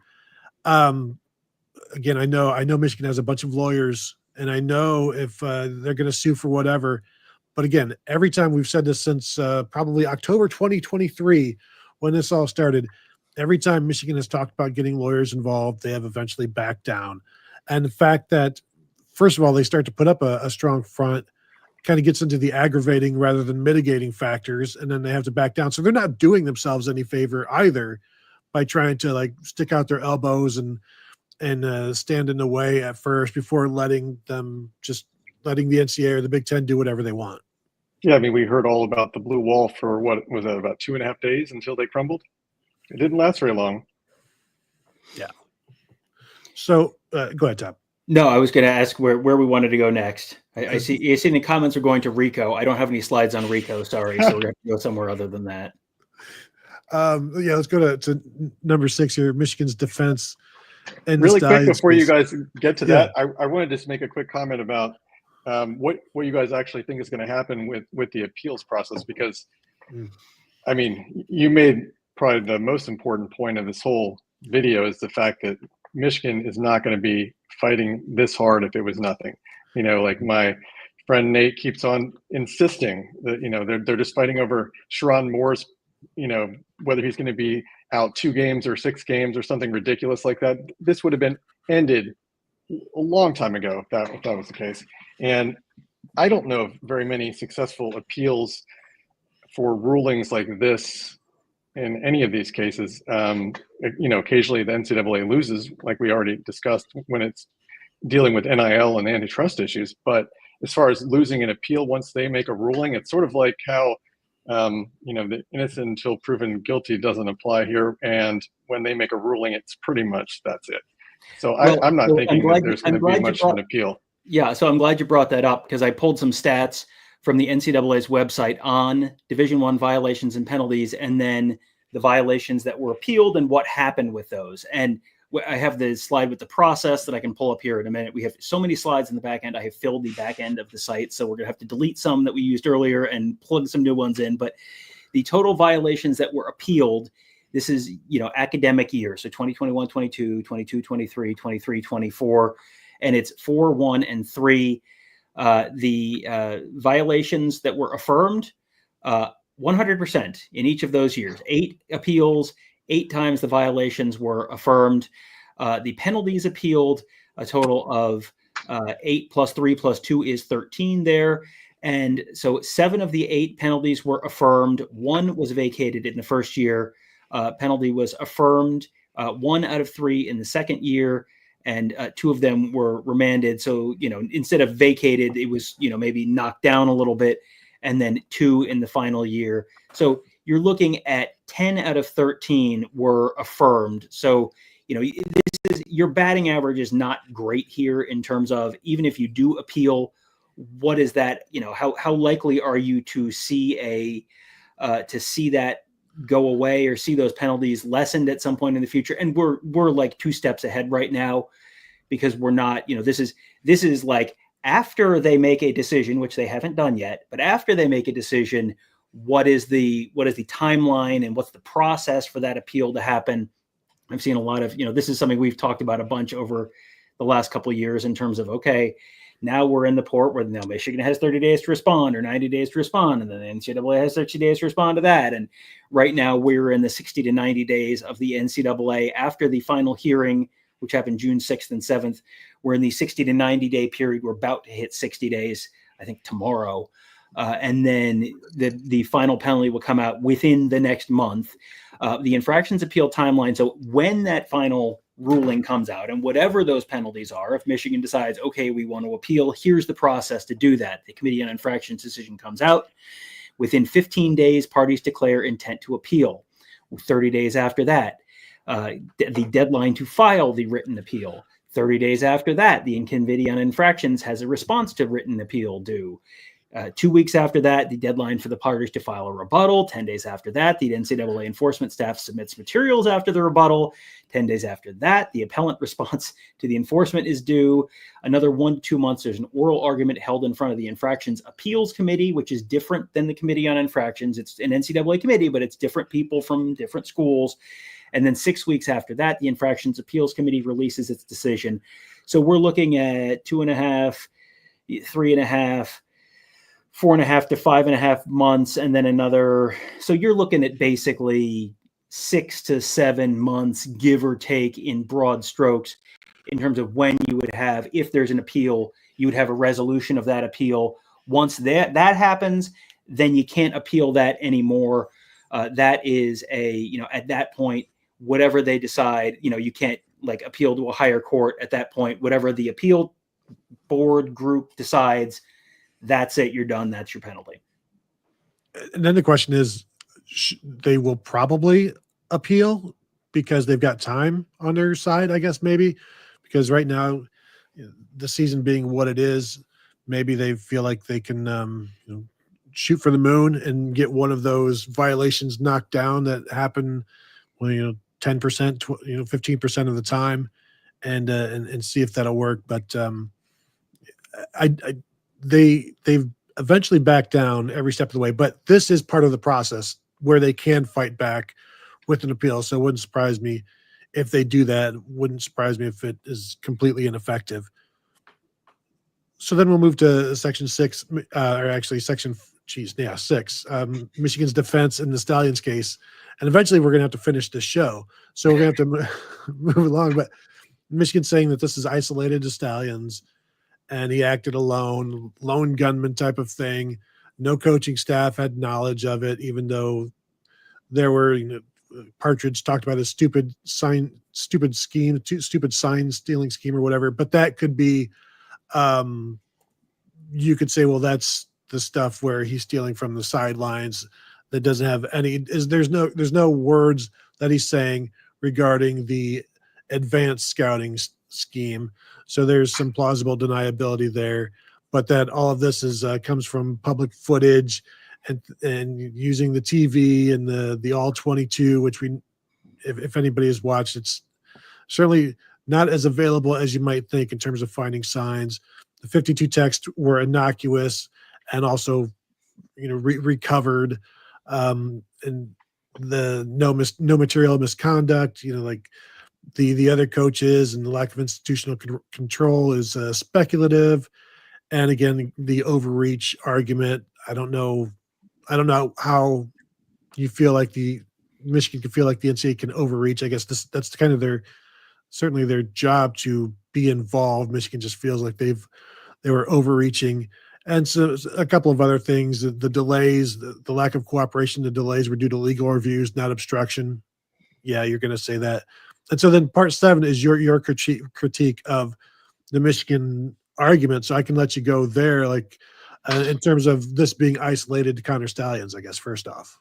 Speaker 1: again, I know Michigan has a bunch of lawyers, and I know if they're going to sue for whatever. But again, every time, we've said this since probably October 2023, when this all started, every time Michigan has talked about getting lawyers involved, they have eventually backed down. And the fact that, first of all, they start to put up a strong front, kind of gets into the aggravating rather than mitigating factors, and then they have to back down. So they're not doing themselves any favor either by trying to stick out their elbows and stand in the way at first before letting the NCAA or the Big Ten do whatever they want.
Speaker 3: Yeah, I mean, we heard all about the blue wall for what was that, about 2.5 days until they crumbled. It didn't last very long.
Speaker 1: Yeah. So go ahead, Tom.
Speaker 2: No, I was going to ask where we wanted to go next. I see the comments are going to Rico. I don't have any slides on Rico, sorry, so we're going to have to go somewhere other than that.
Speaker 1: Let's go to number 6 here, Michigan's defense. And
Speaker 3: really quick before you guys get to that, I wanted to just make a quick comment about what you guys actually think is going to happen with the appeals process, because I mean, you made probably the most important point of this whole video is the fact that Michigan is not going to be fighting this hard if it was nothing. Like my friend Nate keeps on insisting that they're just fighting over Sharon Moore's, whether he's going to be out 2 games or 6 games or something ridiculous like that. This would have been ended a long time ago if that was the case. And I don't know of very many successful appeals for rulings like this in any of these cases. Occasionally the NCAA loses, like we already discussed, when it's dealing with NIL and antitrust issues. But as far as losing an appeal once they make a ruling, it's sort of like how the innocent until proven guilty doesn't apply here, and when they make a ruling, it's pretty much that's it. So I'm not thinking that there's going to be much of an appeal.
Speaker 2: Yeah, so I'm glad you brought that up, because I pulled some stats from the NCAA's website on Division I violations and penalties, and then the violations that were appealed and what happened with those. And I have the slide with the process that I can pull up here in a minute. We have so many slides in the back end. I have filled the back end of the site, so we're going to have to delete some that we used earlier and plug some new ones in. But the total violations that were appealed, this is, academic year. So 2021, 22, 22, 23, 23, 24, and it's 4, 1, and 3. The violations that were affirmed, 100% in each of those years. 8 appeals, 8 times the violations were affirmed. The penalties appealed, a total of 8 plus 3 plus 2 is 13 there. And so 7 of the 8 penalties were affirmed. 1 was vacated in the first year. Penalty was affirmed 1 out of 3 in the second year, and 2 of them were remanded. So, instead of vacated, it was, maybe knocked down a little bit, and then 2 in the final year. So you're looking at 10 out of 13 were affirmed. So, your batting average is not great here in terms of, even if you do appeal, what is that, how likely are you to see that go away or see those penalties lessened at some point in the future? And we're like 2 steps ahead right now, because we're not, this is like after they make a decision, which they haven't done yet, but after they make a decision, what is the timeline and what's the process for that appeal to happen? I've seen a lot of, this is something we've talked about a bunch over the last couple of years in terms of, okay, now we're in the port where now Michigan has 30 days to respond or 90 days to respond, and then the NCAA has 30 days to respond to that. And right now we're in the 60 to 90 days of the NCAA after the final hearing, which happened June 6th and 7th. We're in the 60 to 90 day period. We're about to hit 60 days, I think tomorrow. And then the final penalty will come out within the next month. The infractions appeal timeline. So when that final ruling comes out, and whatever those penalties are, if Michigan decides, okay, we want to appeal, here's the process to do that. The Committee on Infractions decision comes out. Within 15 days, parties declare intent to appeal. 30 days after that, the deadline to file the written appeal. 30 days after that, the Committee on Infractions has a response to written appeal due. 2 weeks after that, the deadline for the parties to file a rebuttal. 10 days after that, the NCAA enforcement staff submits materials after the rebuttal. 10 days after that, the appellant response to the enforcement is due. Another 1 to 2 months, there's an oral argument held in front of the Infractions Appeals Committee, which is different than the Committee on Infractions. It's an NCAA committee, but it's different people from different schools. And then 6 weeks after that, the Infractions Appeals Committee releases its decision. So we're looking at 2.5, 3.5, 4.5 to 5.5 months, and then another. So you're looking at basically 6 to 7 months, give or take, in broad strokes, in terms of when you would have, if there's an appeal, you would have a resolution of that appeal. Once that happens, then you can't appeal that anymore. That is at that point, whatever they decide, you can't appeal to a higher court at that point. Whatever the appeal board group decides, that's it. You're done. That's your penalty.
Speaker 1: And then the question is, they will probably appeal because they've got time on their side, I guess, maybe, because right now, the season being what it is, maybe they feel like they can shoot for the moon and get one of those violations knocked down that happen 10%, 15% of the time, and see if that'll work. But they've eventually backed down every step of the way, but this is part of the process where they can fight back with an appeal. So it wouldn't surprise me if they do that. Wouldn't surprise me if it is completely ineffective. So then we'll move to section 6, or actually section 6, Michigan's defense in the Stallions case. And eventually we're going to have to finish this show. So we're going to have to move along. But Michigan's saying that this is isolated to Stallions, and he acted alone, lone gunman type of thing. No coaching staff had knowledge of it, even though there were, Partridge talked about a stupid sign stealing scheme or whatever. But that could be, you could say, well, that's the stuff where he's stealing from the sidelines that doesn't have any, there's no words that he's saying regarding the advanced scouting scheme. So there's some plausible deniability there. but that all of this is comes from public footage and using the TV and the all 22, which if anybody has watched, it's certainly not as available as you might think in terms of finding signs. The 52 texts were innocuous and also, recovered, and the no material misconduct, like the other coaches, and the lack of institutional control is speculative. And again, the overreach argument. I don't know how you feel like the Michigan can feel like the NCAA can overreach. I guess that's kind of certainly their job to be involved. Michigan just feels like they were overreaching. And so a couple of other things, the delays, the lack of cooperation, the delays were due to legal reviews, not obstruction. Yeah, you're going to say that. And so then part 7 is your critique of the Michigan argument. So I can let you go there, like in terms of this being isolated to Connor Stalions, I guess, first off.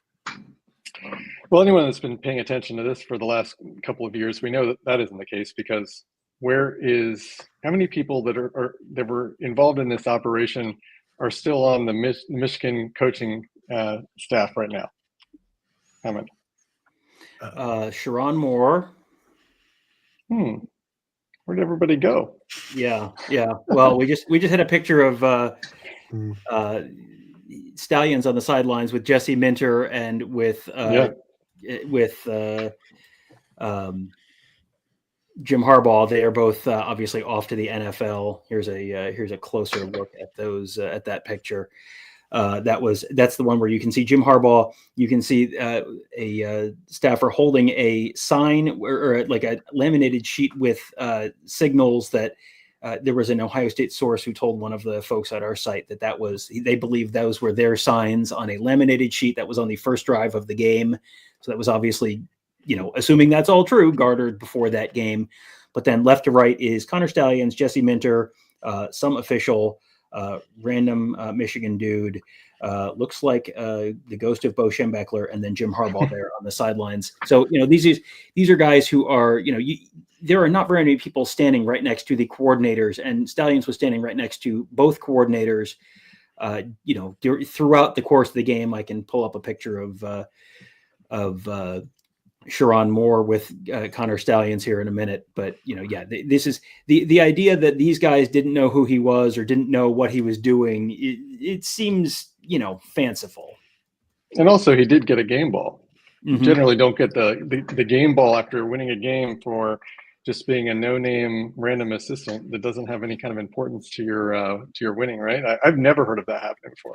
Speaker 3: Well, anyone that's been paying attention to this for the last couple of years, we know that isn't the case, because how many people that were involved in this operation are still on the Michigan coaching staff right now? How many?
Speaker 2: Sharon Moore.
Speaker 3: Where'd everybody go?
Speaker 2: Yeah. Well, we just had a picture of Stallions on the sidelines with Jesse Minter and with Jim Harbaugh. They are both obviously off to the NFL. Here's a closer look at those at that picture. That's the one where you can see Jim Harbaugh. You can see a staffer holding a sign or like a laminated sheet with signals that there was an Ohio State source who told one of the folks at our site they believed those were their signs on a laminated sheet that was on the first drive of the game. So that was obviously, assuming that's all true, garnered before that game. But then left to right is Connor Stalions, Jesse Minter, some official, random Michigan dude, looks like the ghost of Bo Schembechler, and then Jim Harbaugh there on the sidelines. So, these are guys who are, there are not very many people standing right next to the coordinators, and Stallions was standing right next to both coordinators, throughout the course of the game. I can pull up a picture of Sharon Moore with Connor Stalions here in a minute. But, this is the idea that these guys didn't know who he was or didn't know what he was doing. It seems, fanciful.
Speaker 3: And also he did get a game ball. You
Speaker 2: Mm-hmm.
Speaker 3: generally don't get the game ball after winning a game for just being a no-name random assistant that doesn't have any kind of importance to your winning, right? I've never heard of that happening before.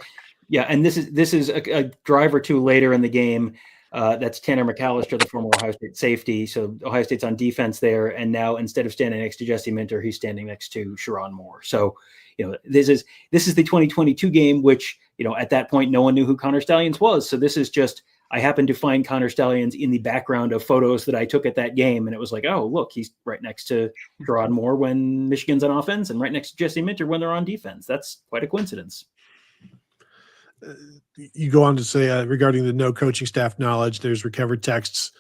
Speaker 2: Yeah, and this is a drive or two later in the game. That's Tanner McAllister, the former Ohio State safety. So Ohio State's on defense there, and now instead of standing next to Jesse Minter, he's standing next to Sharon Moore. So, this is the 2022 game, which, at that point, no one knew who Connor Stalions was. So this is just, I happened to find Connor Stalions in the background of photos that I took at that game, and it was like, oh, look, he's right next to Sharon Moore when Michigan's on offense, and right next to Jesse Minter when they're on defense. That's quite a coincidence.
Speaker 1: You go on to say regarding the no coaching staff knowledge, there's recovered texts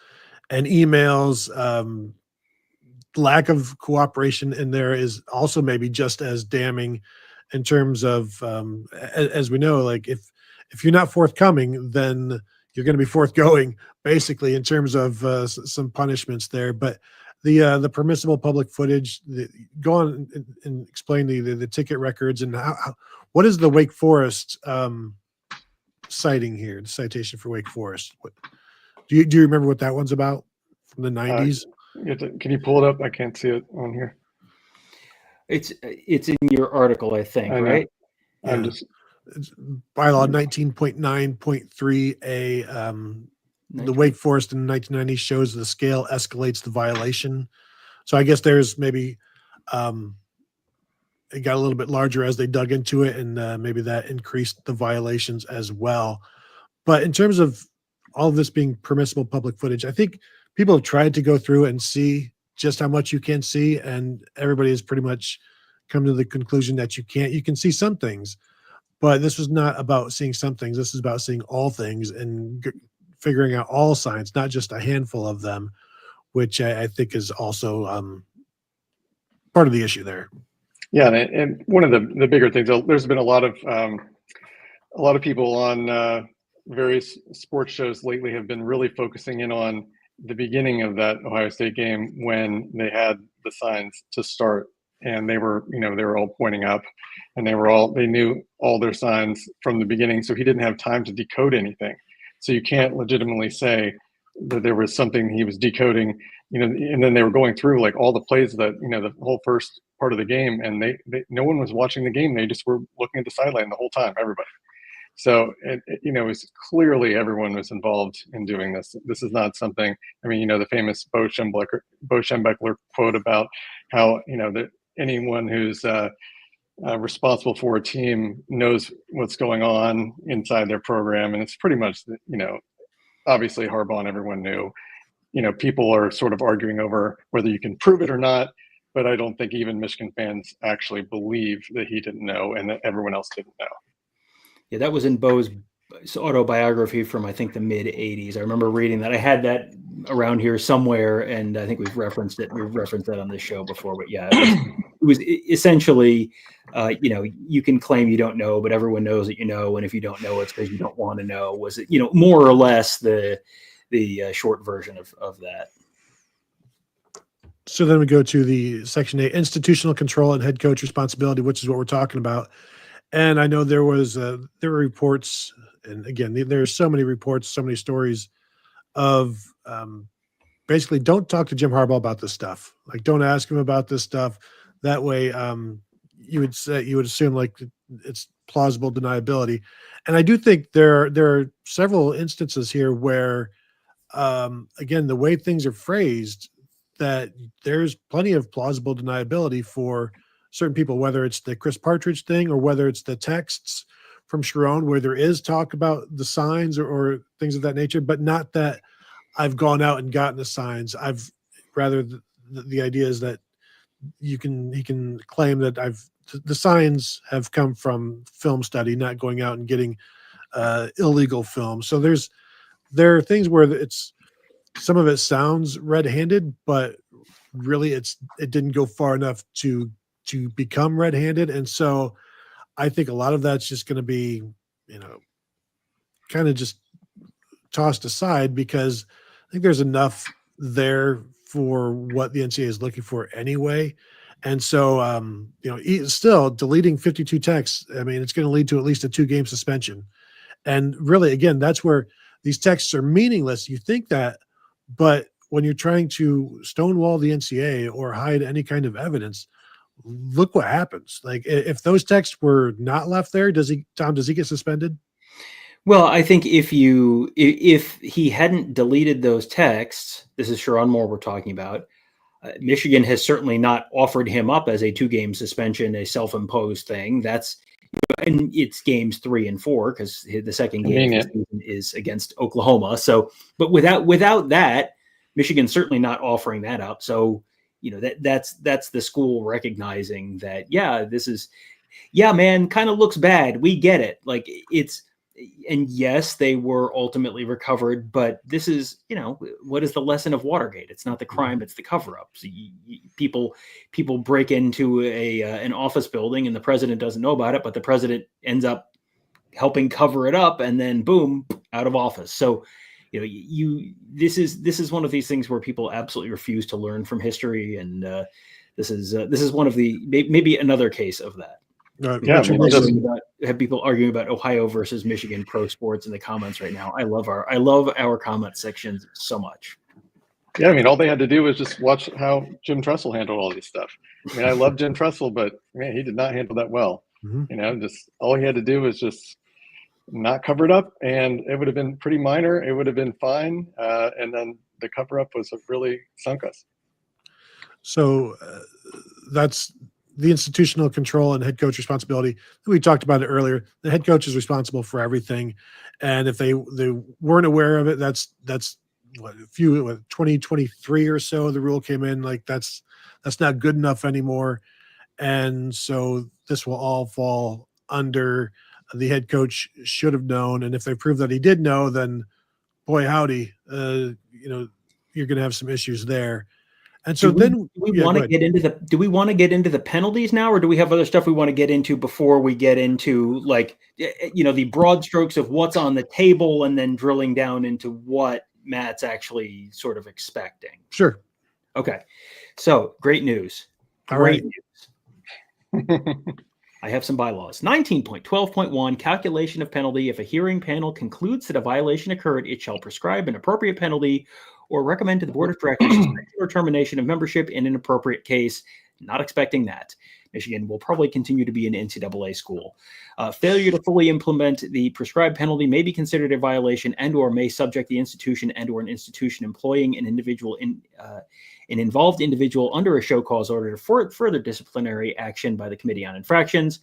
Speaker 1: and emails. Lack of cooperation in there is also maybe just as damning in terms of, as we know, like if you're not forthcoming, then you're going to be forthgoing, basically, in terms of some punishments there. But the permissible public footage, go on and explain the ticket records and what is the Wake Forest citing here, the citation for Wake Forest. Do you remember what that one's about from the 90s?
Speaker 3: Can you pull it up? I can't see it on here.
Speaker 2: It's in your article, I think, right?
Speaker 3: I'm
Speaker 1: Yeah.
Speaker 3: just
Speaker 1: It's bylaw 19.9.3a. The Wake Forest in the 1990s shows the scale escalates the violation. So I guess there's maybe it got a little bit larger as they dug into it, and maybe that increased the violations as well. But in terms of all of this being permissible public footage, I think people have tried to go through and see just how much you can see, and everybody has pretty much come to the conclusion that you can't. You can see some things, but this was not about seeing some things. This is about seeing all things and figuring out all signs, not just a handful of them, which I think is also part of the issue there.
Speaker 3: Yeah, and one of the bigger things, there's been a lot of people on various sports shows lately have been really focusing in on the beginning of that Ohio State game when they had the signs to start, and they were all pointing up, and they knew all their signs from the beginning, so he didn't have time to decode anything. So you can't legitimately say that there was something he was decoding, and then they were going through like all the plays that, the whole first part of the game, and they no one was watching the game. They just were looking at the sideline the whole time, everybody. So, it was clearly everyone was involved in doing this. This is not something, the famous Bo Schembechler quote about how, that anyone who's responsible for a team knows what's going on inside their program. And it's pretty much, obviously Harbaugh and everyone knew. People are sort of arguing over whether you can prove it or not, but I don't think even Michigan fans actually believe that he didn't know and that everyone else didn't know.
Speaker 2: Yeah, that was in Bo's autobiography from, I think, the mid-'80s. I remember reading that. I had that around here somewhere, and I think we've referenced it. We've referenced that on this show before. But yeah, it was essentially, you can claim you don't know, but everyone knows that you know, and if you don't know, it's because you don't want to know. Was it, more or less the short version of that.
Speaker 1: So then we go to the Section 8, institutional control and head coach responsibility, which is what we're talking about. And I know there were reports, and again, there's so many reports, so many stories of basically don't talk to Jim Harbaugh about this stuff. Like, don't ask him about this stuff. That way, you would assume like it's plausible deniability. And I do think there are several instances here where, again, the way things are phrased, that there's plenty of plausible deniability for certain people, whether it's the Chris Partridge thing or whether it's the texts from Sharon where there is talk about the signs or things of that nature, but not that I've gone out and gotten the signs. I've rather the idea is that he can claim that the signs have come from film study, not going out and getting illegal film. So there are things where some of it sounds red-handed, but really it didn't go far enough to become red-handed. And so I think a lot of that's just going to be, kind of just tossed aside because I think there's enough there for what the NCAA is looking for anyway. And so, still deleting 52 texts, it's going to lead to at least a 2-game suspension. And really, again, that's where these texts are meaningless. You think that, but when you're trying to stonewall the NCAA or hide any kind of evidence, look what happens. Like, if those texts were not left there, does he get suspended?
Speaker 2: Well, I think if he hadn't deleted those texts, this is Sharon Moore we're talking about, Michigan has certainly not offered him up as a 2-game suspension, a self-imposed thing. And it's games 3 and 4 because the second game of the season is against Oklahoma. So, but without that, Michigan's certainly not offering that up. So, that's the school recognizing that, man, kind of looks bad. We get it. Like and yes, they were ultimately recovered, but this is, what is the lesson of Watergate? It's not the crime, it's the cover-up. So people break into an office building and the president doesn't know about it, but the president ends up helping cover it up, and then boom, out of office. So, this is one of these things where people absolutely refuse to learn from history, and this is one of the maybe another case of that. Have people arguing about Ohio versus Michigan pro sports in the comments right now. I love our comment sections so much.
Speaker 3: Yeah, all they had to do was just watch how Jim Tressel handled all this stuff. I love Jim Tressel, but man, he did not handle that well. Mm-hmm. Just all he had to do was just not cover it up, and it would have been pretty minor. It would have been fine, and then the cover up was what really sunk us.
Speaker 1: So that's the institutional control and head coach responsibility. We talked about it earlier. The head coach is responsible for everything. And if they weren't aware of it, that's 2023 or so, the rule came in, like that's not good enough anymore. And so this will all fall under the head coach should have known. And if they prove that he did know, then boy, howdy, you're going to have some issues there. And so
Speaker 2: do we want to get into the penalties now, or do we have other stuff we want to get into before we get into, like, the broad strokes of what's on the table and then drilling down into what Matt's actually sort of expecting?
Speaker 1: Sure.
Speaker 2: Okay. So great news.
Speaker 1: All right.
Speaker 2: News. I have some bylaws. 19.12.1, calculation of penalty. If a hearing panel concludes that a violation occurred, it shall prescribe an appropriate penalty or recommend to the board of directors suspension or termination of membership in an appropriate case. Not expecting that. Michigan will probably continue to be an NCAA school. Failure to fully implement the prescribed penalty may be considered a violation and or may subject the institution and or an institution employing an individual an involved individual under a show cause order to further disciplinary action by the Committee on Infractions.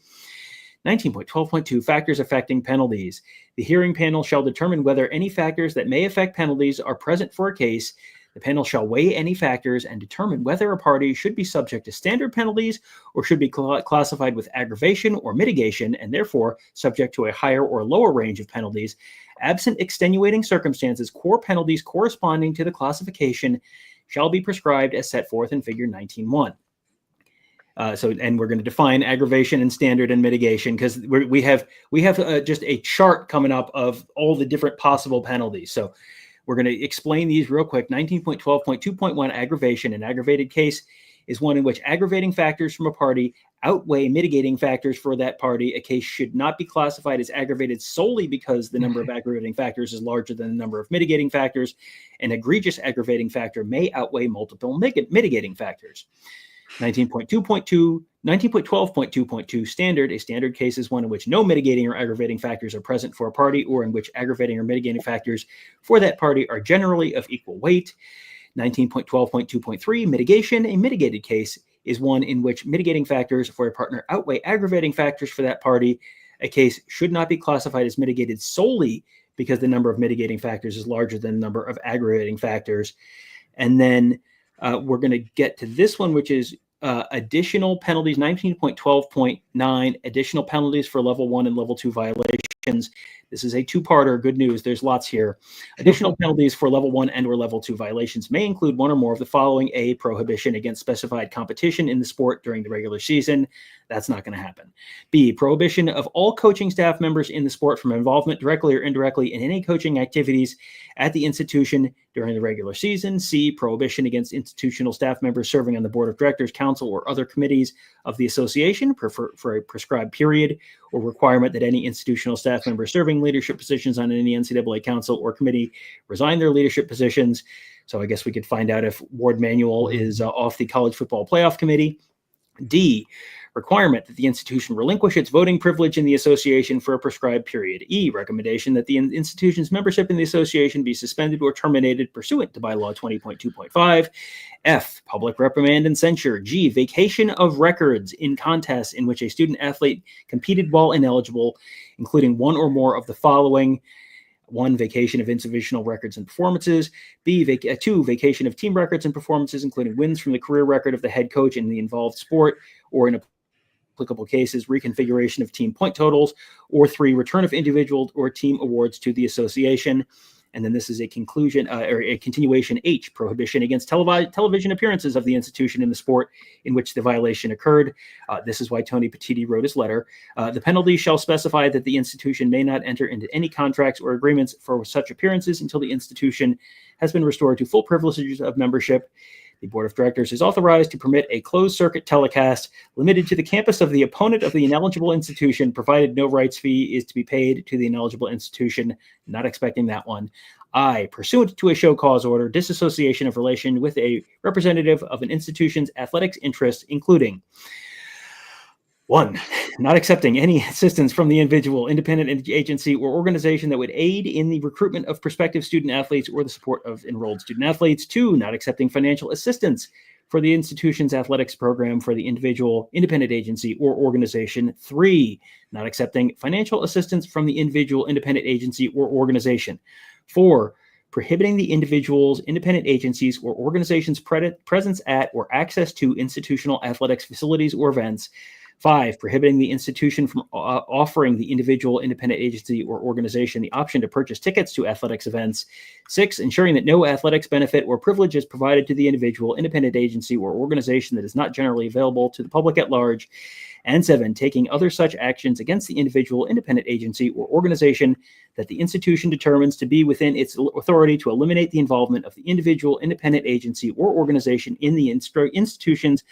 Speaker 2: 19.12.2, factors affecting penalties. The hearing panel shall determine whether any factors that may affect penalties are present for a case. The panel shall weigh any factors and determine whether a party should be subject to standard penalties or should be classified with aggravation or mitigation, and therefore subject to a higher or lower range of penalties. Absent extenuating circumstances, core penalties corresponding to the classification shall be prescribed as set forth in Figure 19.1. And we're going to define aggravation and standard and mitigation, because we have just a chart coming up of all the different possible penalties. So we're going to explain these real quick. 19.12.2.1, aggravation. An aggravated case is one in which aggravating factors from a party outweigh mitigating factors for that party. A case should not be classified as aggravated solely because the number of aggravating factors is larger than the number of mitigating factors. An egregious aggravating factor may outweigh multiple mitigating factors. 19.12.2.2 standard. A standard case is one in which no mitigating or aggravating factors are present for a party, or in which aggravating or mitigating factors for that party are generally of equal weight. 19.12.2.3, mitigation. A mitigated case is one in which mitigating factors for a partner outweigh aggravating factors for that party. A case should not be classified as mitigated solely because the number of mitigating factors is larger than the number of aggravating factors. And then we're going to get to this one, which is additional penalties. 19.12.9, additional penalties for level 1 and level 2 violations. This is a two-parter. Good news. There's lots here. Additional penalties for level 1 and or level 2 violations may include one or more of the following. A, prohibition against specified competition in the sport during the regular season. That's not going to happen. B, prohibition of all coaching staff members in the sport from involvement directly or indirectly in any coaching activities at the institution during the regular season. C, prohibition against institutional staff members serving on the board of directors, council, or other committees of the association for a prescribed period, or requirement that any institutional staff member serving leadership positions on any NCAA council or committee resign their leadership positions. So I guess we could find out if Ward Manuel is off the college football playoff committee. D, requirement that the institution relinquish its voting privilege in the association for a prescribed period. E, recommendation that the institution's membership in the association be suspended or terminated pursuant to bylaw 20.2.5. F, public reprimand and censure. G, vacation of records in contests in which a student athlete competed while ineligible, including one or more of the following. 1, vacation of institutional records and performances. B, 2, vacation of team records and performances, including wins from the career record of the head coach in the involved sport, or in applicable cases, reconfiguration of team point totals. Or 3, return of individual or team awards to the association. And then this is a conclusion or a continuation. H, prohibition against television appearances of the institution in the sport in which the violation occurred. This is why Tony Petitti wrote his letter. The penalty shall specify that the institution may not enter into any contracts or agreements for such appearances until the institution has been restored to full privileges of membership. The board of directors is authorized to permit a closed circuit telecast limited to the campus of the opponent of the ineligible institution, provided no rights fee is to be paid to the ineligible institution. Not expecting that one. I, pursuant to a show cause order, disassociation of relation with a representative of an institution's athletics interests, including 1, not accepting any assistance from the individual, independent agency, or organization that would aid in the recruitment of prospective student athletes or the support of enrolled student athletes. 2, not accepting financial assistance for the institution's athletics program for the individual, independent agency, or organization. 3, not accepting financial assistance from the individual, independent agency, or organization. 4, prohibiting the individual's, independent agencies, or organizations' presence at or access to institutional athletics facilities or events. 5, prohibiting the institution from offering the individual, independent agency, or organization the option to purchase tickets to athletics events. 6, ensuring that no athletics benefit or privilege is provided to the individual, independent agency, or organization that is not generally available to the public at large. And 7, taking other such actions against the individual, independent agency, or organization that the institution determines to be within its authority to eliminate the involvement of the individual, independent agency, or organization in the institution's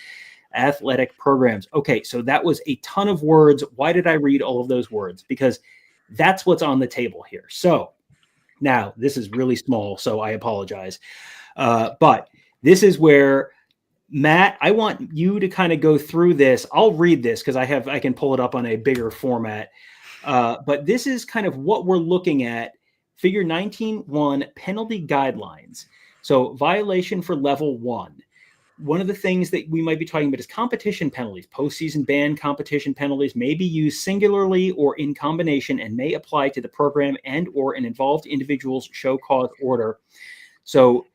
Speaker 2: athletic programs. Okay, so that was a ton of words. Why did I read all of those words? Because that's what's on the table here. So now this is really small, so I apologize. But this is where, Matt, I want you to kind of go through this. I'll read this because I can pull it up on a bigger format. But this is kind of what we're looking at. Figure 19.1 penalty guidelines. So violation for level 1. One of the things that we might be talking about is competition penalties. Postseason ban competition penalties may be used singularly or in combination and may apply to the program and or an involved individual's show cause order. So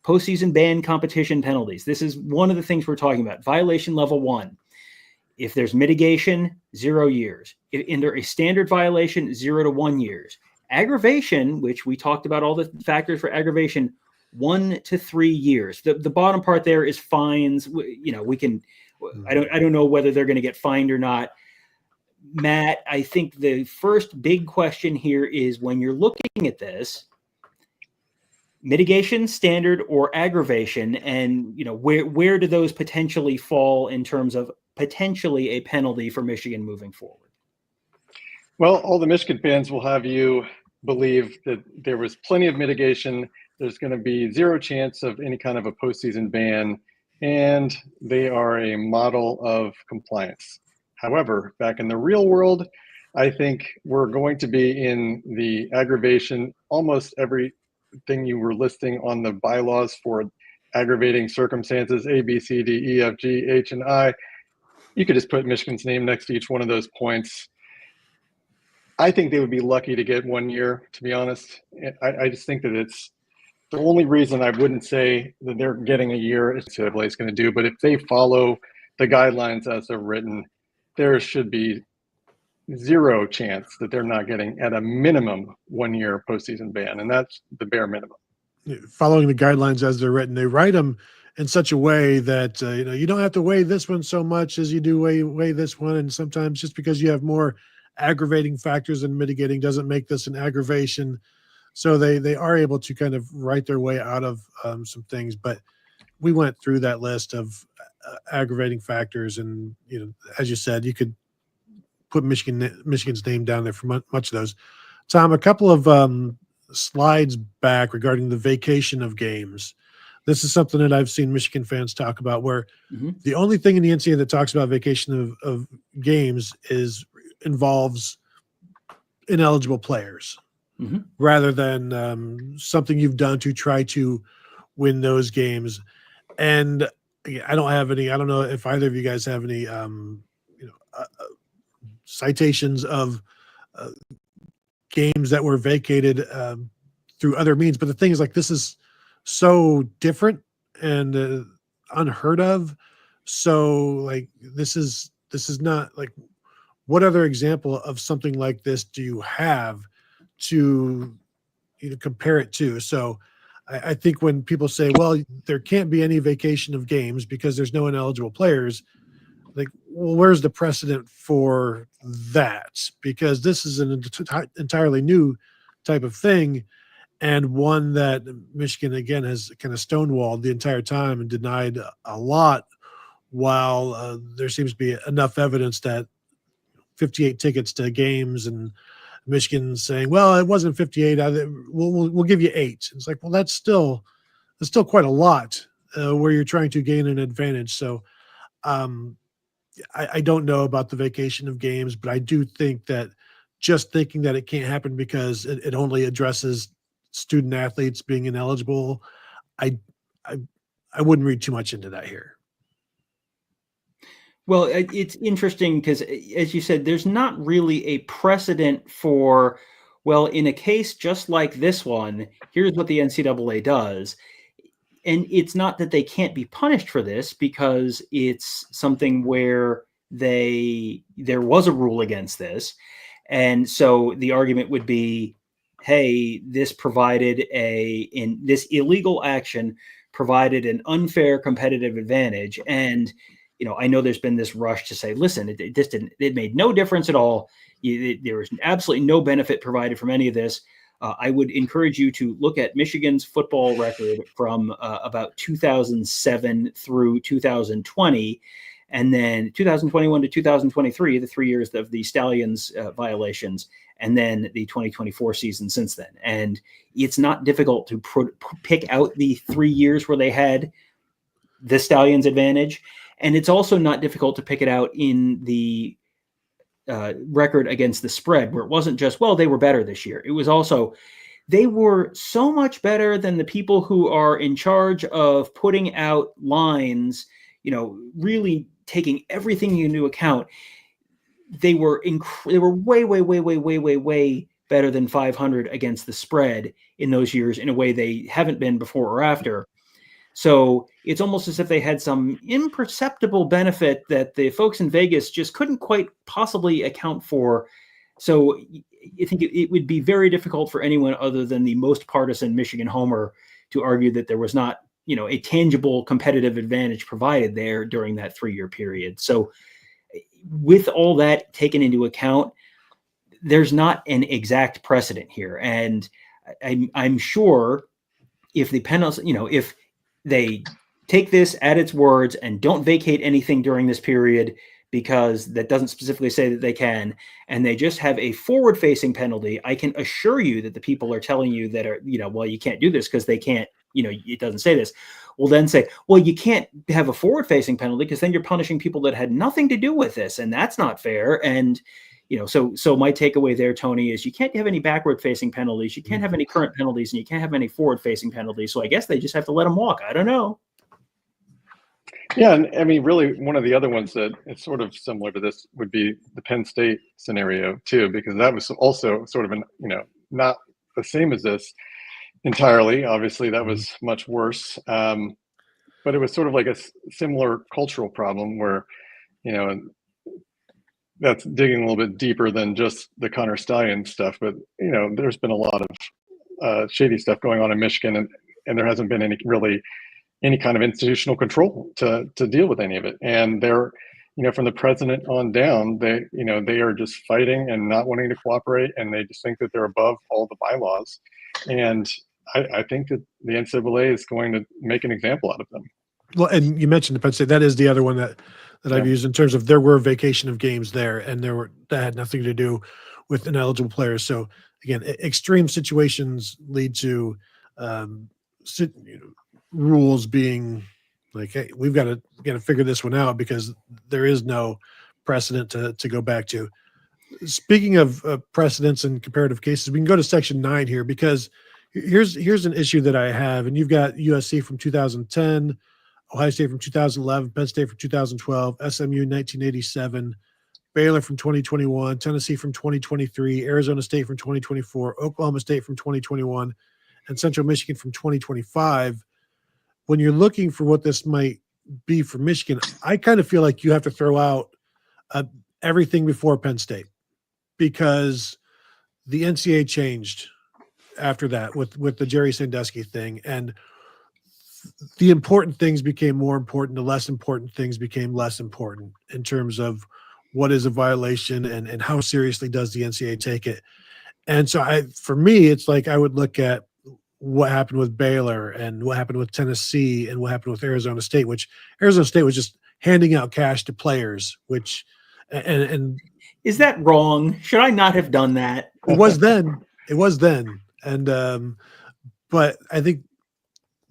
Speaker 2: postseason ban competition penalties. This is one of the things we're talking about. Violation level 1. If there's mitigation, 0 years. If under a standard violation, 0 to 1 years. Aggravation, which we talked about all the factors for aggravation, 1 to 3 years. The bottom part there is fines. We can. I don't know whether they're going to get fined or not. Matt, I think the first big question here is when you're looking at this, mitigation, standard, or aggravation, and where do those potentially fall in terms of potentially a penalty for Michigan moving forward?
Speaker 3: Well, all the Michigan fans will have you believe that there was plenty of mitigation. There's going to be 0 chance of any kind of a postseason ban, and they are a model of compliance. However, back in the real world, I think we're going to be in the aggravation. Almost everything you were listing on the bylaws for aggravating circumstances, A, B, C, D, E, F, G, H, and I, you could just put Michigan's name next to each one of those points. I think they would be lucky to get 1 year, to be honest. I just think that it's the only reason I wouldn't say that they're getting a year is NCAA is going to do. But if they follow the guidelines as they're written, there should be 0 chance that they're not getting at a minimum 1 year postseason ban. And that's the bare minimum.
Speaker 1: Following the guidelines as they're written, they write them in such a way that, you don't have to weigh this one so much as you do weigh this one. And sometimes just because you have more aggravating factors than mitigating doesn't make this an aggravation. So they are able to kind of write their way out of some things. But we went through that list of aggravating factors. And, as you said, you could put Michigan's name down there for much of those. Tom, a couple of slides back regarding the vacation of games. This is something that I've seen Michigan fans talk about, where the only thing in the NCAA that talks about vacation of games involves ineligible players, rather than something you've done to try to win those games. And I don't know if either of you guys have any citations of games that were vacated through other means. But the thing is, this is so different and unheard of. So this is not what other example of something like this do you have to compare it to? So I think when people say, well, there can't be any vacation of games because there's no ineligible players, well, where's the precedent for that? Because this is an entirely new type of thing, and one that Michigan, again, has kind of stonewalled the entire time and denied a lot, while there seems to be enough evidence that 58 tickets to games, and Michigan saying, well, it wasn't 58. We'll give you 8. It's well, that's still quite a lot where you're trying to gain an advantage. So I don't know about the vacation of games, but I do think that just thinking that it can't happen because it only addresses student athletes being ineligible, I wouldn't read too much into that here.
Speaker 2: Well, it's interesting because, as you said, there's not really a precedent for, well, in a case just like this one, here's what the NCAA does. And it's not that they can't be punished for this, because it's something where there was a rule against this. And so the argument would be, hey, this illegal action provided an unfair competitive advantage. And, I know there's been this rush to say, listen, it made no difference at all. There was absolutely no benefit provided from any of this. I would encourage you to look at Michigan's football record from about 2007 through 2020, and then 2021 to 2023, the 3 years of the Stallions violations, and then the 2024 season since then. And it's not difficult to pick out the 3 years where they had the Stallions advantage. And it's also not difficult to pick it out in the record against the spread, where it wasn't just, well, they were better this year. It was also, they were so much better than the people who are in charge of putting out lines, really taking everything into account. They were way better than 500 against the spread in those years in a way they haven't been before or after. So it's almost as if they had some imperceptible benefit that the folks in Vegas just couldn't quite possibly account for. So I think it would be very difficult for anyone other than the most partisan Michigan homer to argue that there was not, a tangible competitive advantage provided there during that 3-year period. So with all that taken into account, there's not an exact precedent here. And I'm sure if the penalties, if they take this at its words and don't vacate anything during this period, because that doesn't specifically say that they can, and they just have a forward-facing penalty, I can assure you that the people are telling you that are, well, you can't do this because they can't, it doesn't say this. Will then say, well, you can't have a forward-facing penalty because then you're punishing people that had nothing to do with this, and that's not fair. And so my takeaway there, Tony, is you can't have any backward-facing penalties, you can't have any current penalties, and you can't have any forward-facing penalties. So I guess they just have to let them walk. I don't know.
Speaker 3: Yeah, and I mean, really, one of the other ones that is sort of similar to this would be the Penn State scenario too, because that was also sort of not the same as this entirely. Obviously, that was much worse, but it was sort of like a similar cultural problem where, that's digging a little bit deeper than just the Connor Stalions stuff. But there's been a lot of shady stuff going on in Michigan, and there hasn't been any kind of institutional control to deal with any of it. And they're, from the president on down, they are just fighting and not wanting to cooperate, and they just think that they're above all the bylaws. And I think that the NCAA is going to make an example out of them.
Speaker 1: Well, and you mentioned the Penn State. That is the other one that I've used in terms of there were vacation of games there, and that had nothing to do with ineligible players. So again, extreme situations lead to rules being like, hey, we've got to figure this one out because there is no precedent to go back to. Speaking of precedents and comparative cases, we can go to Section 9 here, because here's an issue that I have, and you've got USC from 2010, Ohio State from 2011, Penn State from 2012, SMU 1987, Baylor from 2021, Tennessee from 2023, Arizona State from 2024, Oklahoma State from 2021, and Central Michigan from 2025. When you're looking for what this might be for Michigan, I kind of feel like you have to throw out everything before Penn State, because the NCAA changed after that with the Jerry Sandusky thing, and the important things became more important. The less important things became less important in terms of what is a violation and how seriously does the NCAA take it. And so for me, it's like I would look at what happened with Baylor and what happened with Tennessee and what happened with Arizona State, which Arizona State was just handing out cash to players, which and
Speaker 2: is that wrong? Should I not have done that?
Speaker 1: It was then. And but I think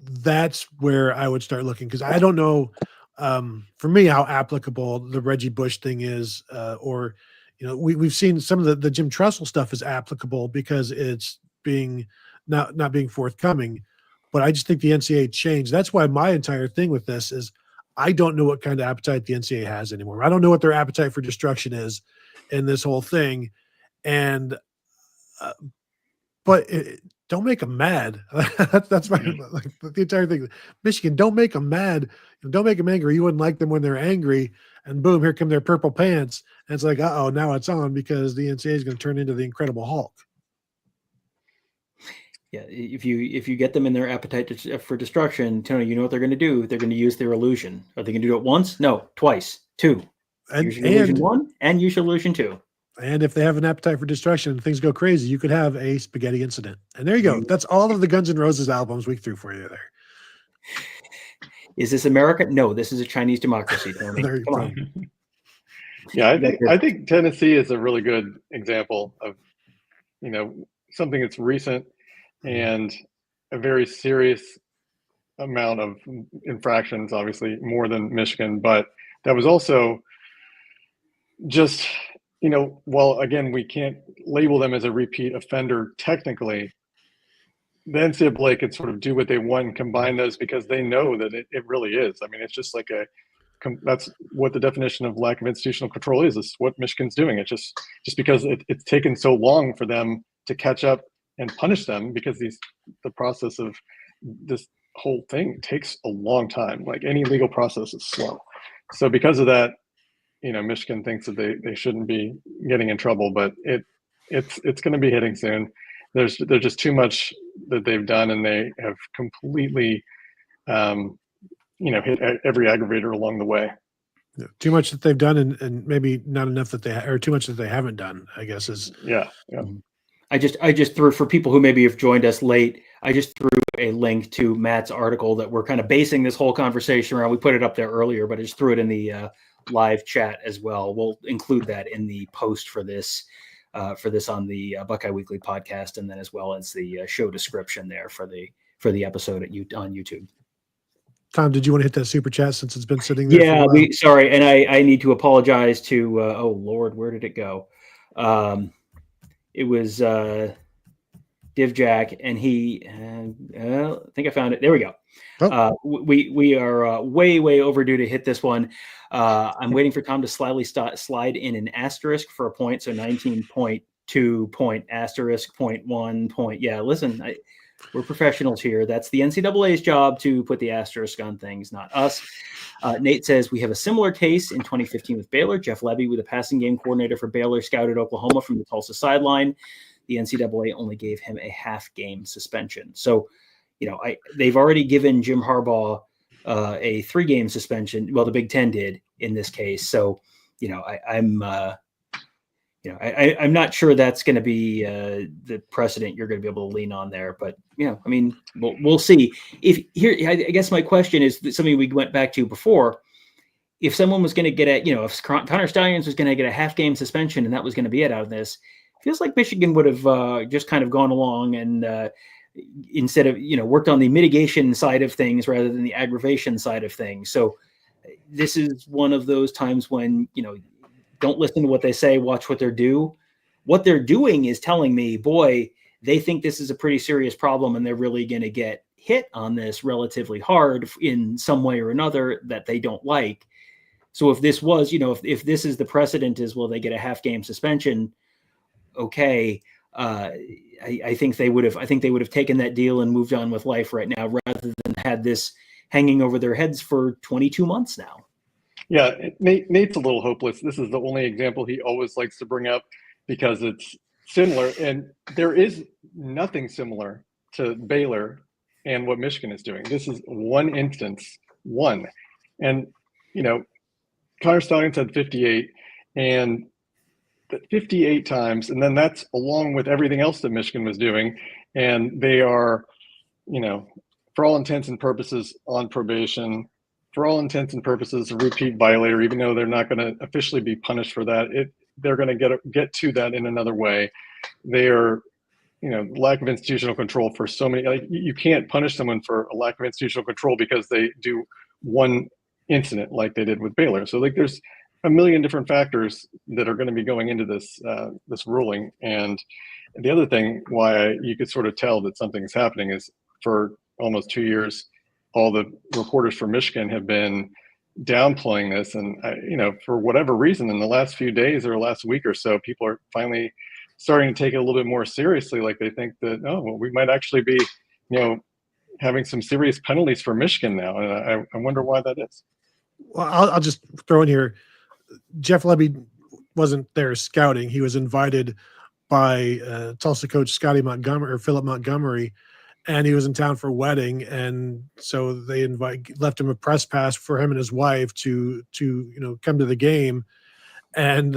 Speaker 1: that's where I would start looking, because I don't know for me how applicable the Reggie Bush thing is, or we've seen some of the Jim Tressel stuff is applicable because it's being not being forthcoming, but I just think the NCAA changed. That's why my entire thing with this is I don't know what kind of appetite the NCAA has anymore. I don't know what their appetite for destruction is in this whole thing, and but don't make them mad. That's my like the entire thing. Michigan, don't make them mad. Don't make them angry. You wouldn't like them when they're angry. And boom, here come their purple pants. And it's like, uh-oh, now it's on because the NCAA is going to turn into the Incredible Hulk.
Speaker 2: Yeah, if you get them in their appetite for destruction, Tony, you know what they're going to do? They're going to use their illusion. Are they going to do it once? No, twice, two. Use your illusion one, and use your illusion two. And
Speaker 1: if they have an appetite for destruction and things go crazy, you could have a spaghetti incident. And there you go. That's all of the Guns N' Roses albums we threw for you there.
Speaker 2: Is this America? No, this is a Chinese democracy, Tony. Come on.
Speaker 3: Yeah, I think Tennessee is a really good example of, something that's recent and a very serious amount of infractions, obviously more than Michigan, but that was also just, while again, we can't label them as a repeat offender technically, the NCAA could sort of do what they want and combine those because they know that it really is. I mean, it's just like that's what the definition of lack of institutional control is. It's what Michigan's doing. It's just because it's taken so long for them to catch up and punish them because the process of this whole thing takes a long time. Like any legal process is slow. So because of that, Michigan thinks that they shouldn't be getting in trouble, but it's going to be hitting soon. There's just too much that they've done, and they have completely, hit every aggravator along the way.
Speaker 1: Yeah, too much that they've done, and maybe not enough that or too much that they haven't done, I guess is.
Speaker 3: Yeah.
Speaker 2: I just threw, for people who maybe have joined us late, I just threw a link to Matt's article that we're kind of basing this whole conversation around. We put it up there earlier, but I just threw it in the live chat as well. We'll include that in the post for this on the Buckeye Weekly podcast, and then as well as the show description there for the episode on YouTube.
Speaker 1: Tom, did you want to hit that super chat since it's been sitting there?
Speaker 2: Yeah, sorry, and I need to apologize to. Oh Lord, where did it go? It was Div Jack, and he. I think I found it. There we go. Oh. We are way overdue to hit this one. I'm waiting for Tom to slyly slide in an asterisk for a point, so 19.2 point asterisk 0.1 point. Yeah, listen, we're professionals here. That's the NCAA's job to put the asterisk on things, not us. Nate says, we have a similar case in 2015 with Baylor. Jeff Levy, with a passing game coordinator for Baylor, scouted Oklahoma from the Tulsa sideline. The NCAA only gave him a half-game suspension. So, they've already given Jim Harbaugh a 3-game suspension. Well, the Big Ten did in this case. So, I'm not sure that's going to be the precedent you're going to be able to lean on there. But, we'll see. I guess my question is something we went back to before. If someone was going to get if Connor Stalions was going to get a half-game suspension and that was going to be it out of this, it feels like Michigan would have just kind of gone along and instead of, worked on the mitigation side of things rather than the aggravation side of things. So this is one of those times when, don't listen to what they say, watch what they're do. What they're doing is telling me, boy, they think this is a pretty serious problem and they're really going to get hit on this relatively hard in some way or another that they don't like. So if this was, if this is the precedent is, well, they get a half-game suspension. Okay. I think they would have taken that deal and moved on with life right now rather than had this hanging over their heads for 22 months now.
Speaker 3: Yeah, Nate's a little hopeless. This is the only example he always likes to bring up because it's similar, and there is nothing similar to Baylor and what Michigan is doing. This is one instance, and Connor Stalions had 58, and 58 times, and then that's along with everything else that Michigan was doing, and they are, for all intents and purposes on probation, for all intents and purposes a repeat violator, even though they're not going to officially be punished for that. They're going to get to that in another way. They are, lack of institutional control for so many. You can't punish someone for a lack of institutional control because they do one incident like they did with Baylor. So there's a million different factors that are going to be going into this ruling. And the other thing why you could sort of tell that something's happening is for almost 2 years, all the reporters from Michigan have been downplaying this. And, for whatever reason, in the last few days or last week or so, people are finally starting to take it a little bit more seriously. Like they think that, oh, well, we might actually be, having some serious penalties for Michigan now. And I wonder why that is.
Speaker 1: Well, I'll just throw in here. Jeff Lebby wasn't there scouting. He was invited by Tulsa coach Philip Montgomery, and he was in town for a wedding. And so they left him a press pass for him and his wife to come to the game. And,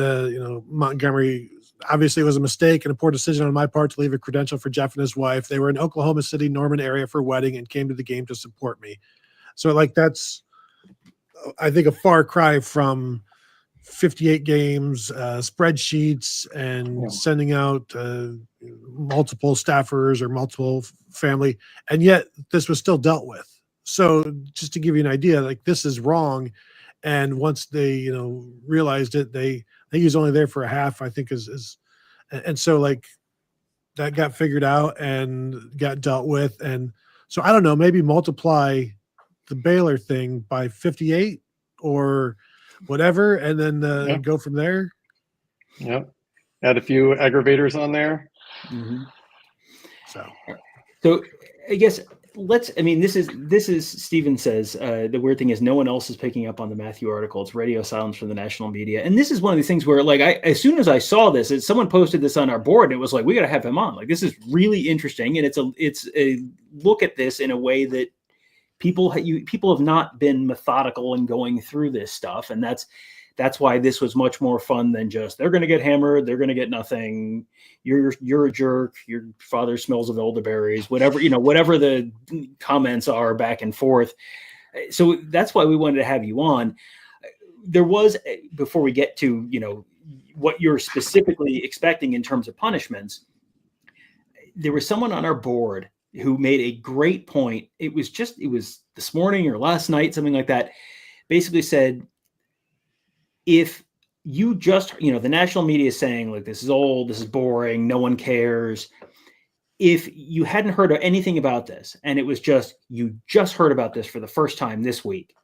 Speaker 1: Montgomery, obviously it was a mistake and a poor decision on my part to leave a credential for Jeff and his wife. They were in Oklahoma City, Norman area for a wedding and came to the game to support me. So that's, I think, a far cry from 58 games, spreadsheets, and sending out multiple staffers or multiple family. And yet this was still dealt with. So just to give you an idea, this is wrong. And once they, realized it, I think he was only there for a half, I think and so that got figured out and got dealt with. And so I don't know, maybe multiply the Baylor thing by 58 or whatever, and then go from there.
Speaker 3: Yep. Add a few aggravators on there.
Speaker 2: Mm-hmm.
Speaker 1: So
Speaker 2: I guess this is Steven says, the weird thing is no one else is picking up on the Matthew article. It's radio silence from the national media. And this is one of these things where as soon as I saw this, someone posted this on our board, and it was like, we got to have him on. This is really interesting. And it's a look at this in a way that people have not been methodical in going through this stuff. And that's why this was much more fun than just, they're going to get hammered, they're going to get nothing, you're a jerk, your father smells of elderberries, whatever the comments are back and forth. So that's why we wanted to have you on. There was, before we get to what you're specifically expecting in terms of punishments, there was someone on our board who made a great point. It was this morning or last night, something like that, basically said, if you just, the national media is saying this is old, this is boring, no one cares. If you hadn't heard anything about this, and it was you just heard about this for the first time this week,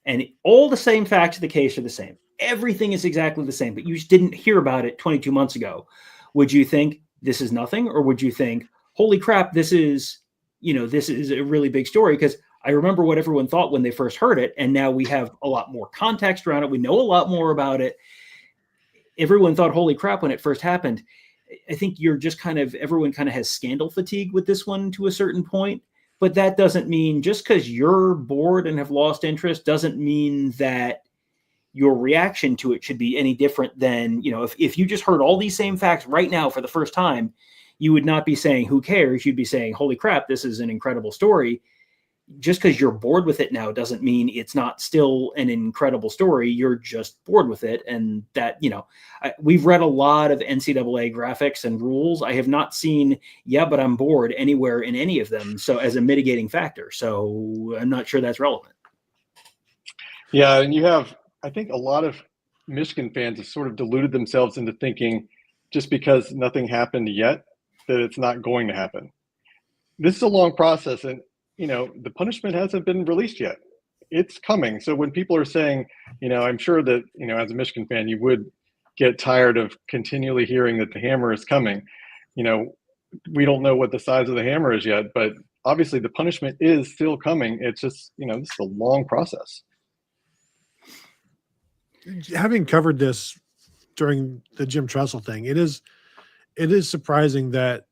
Speaker 2: and all the same facts of the case are the same, everything is exactly the same, but you just didn't hear about it 22 months ago, would you think this is nothing? Or would you think, holy crap, this is a really big story? Because I remember what everyone thought when they first heard it, and now we have a lot more context around it. We know a lot more about it. Everyone thought, holy crap, when it first happened. I think you're just everyone has scandal fatigue with this one to a certain point, but that doesn't mean, just because you're bored and have lost interest, doesn't mean that your reaction to it should be any different than, if you just heard all these same facts right now for the first time, you would not be saying, who cares? You'd be saying, holy crap, this is an incredible story. Just because you're bored with it now doesn't mean it's not still an incredible story. You're just bored with it. And that, we've read a lot of NCAA graphics and rules. I have not seen, but I'm bored anywhere in any of them. So as a mitigating factor. So I'm not sure that's relevant.
Speaker 3: Yeah. And you have, I think a lot of Michigan fans have sort of deluded themselves into thinking just because nothing happened yet, that it's not going to happen. This is a long process, and the punishment hasn't been released yet. It's coming. So when people are saying, I'm sure that, as a Michigan fan, you would get tired of continually hearing that the hammer is coming. We don't know what the size of the hammer is yet, but obviously the punishment is still coming. It's just, this is a long process.
Speaker 1: Having covered this during the Jim Tressel thing, it is surprising that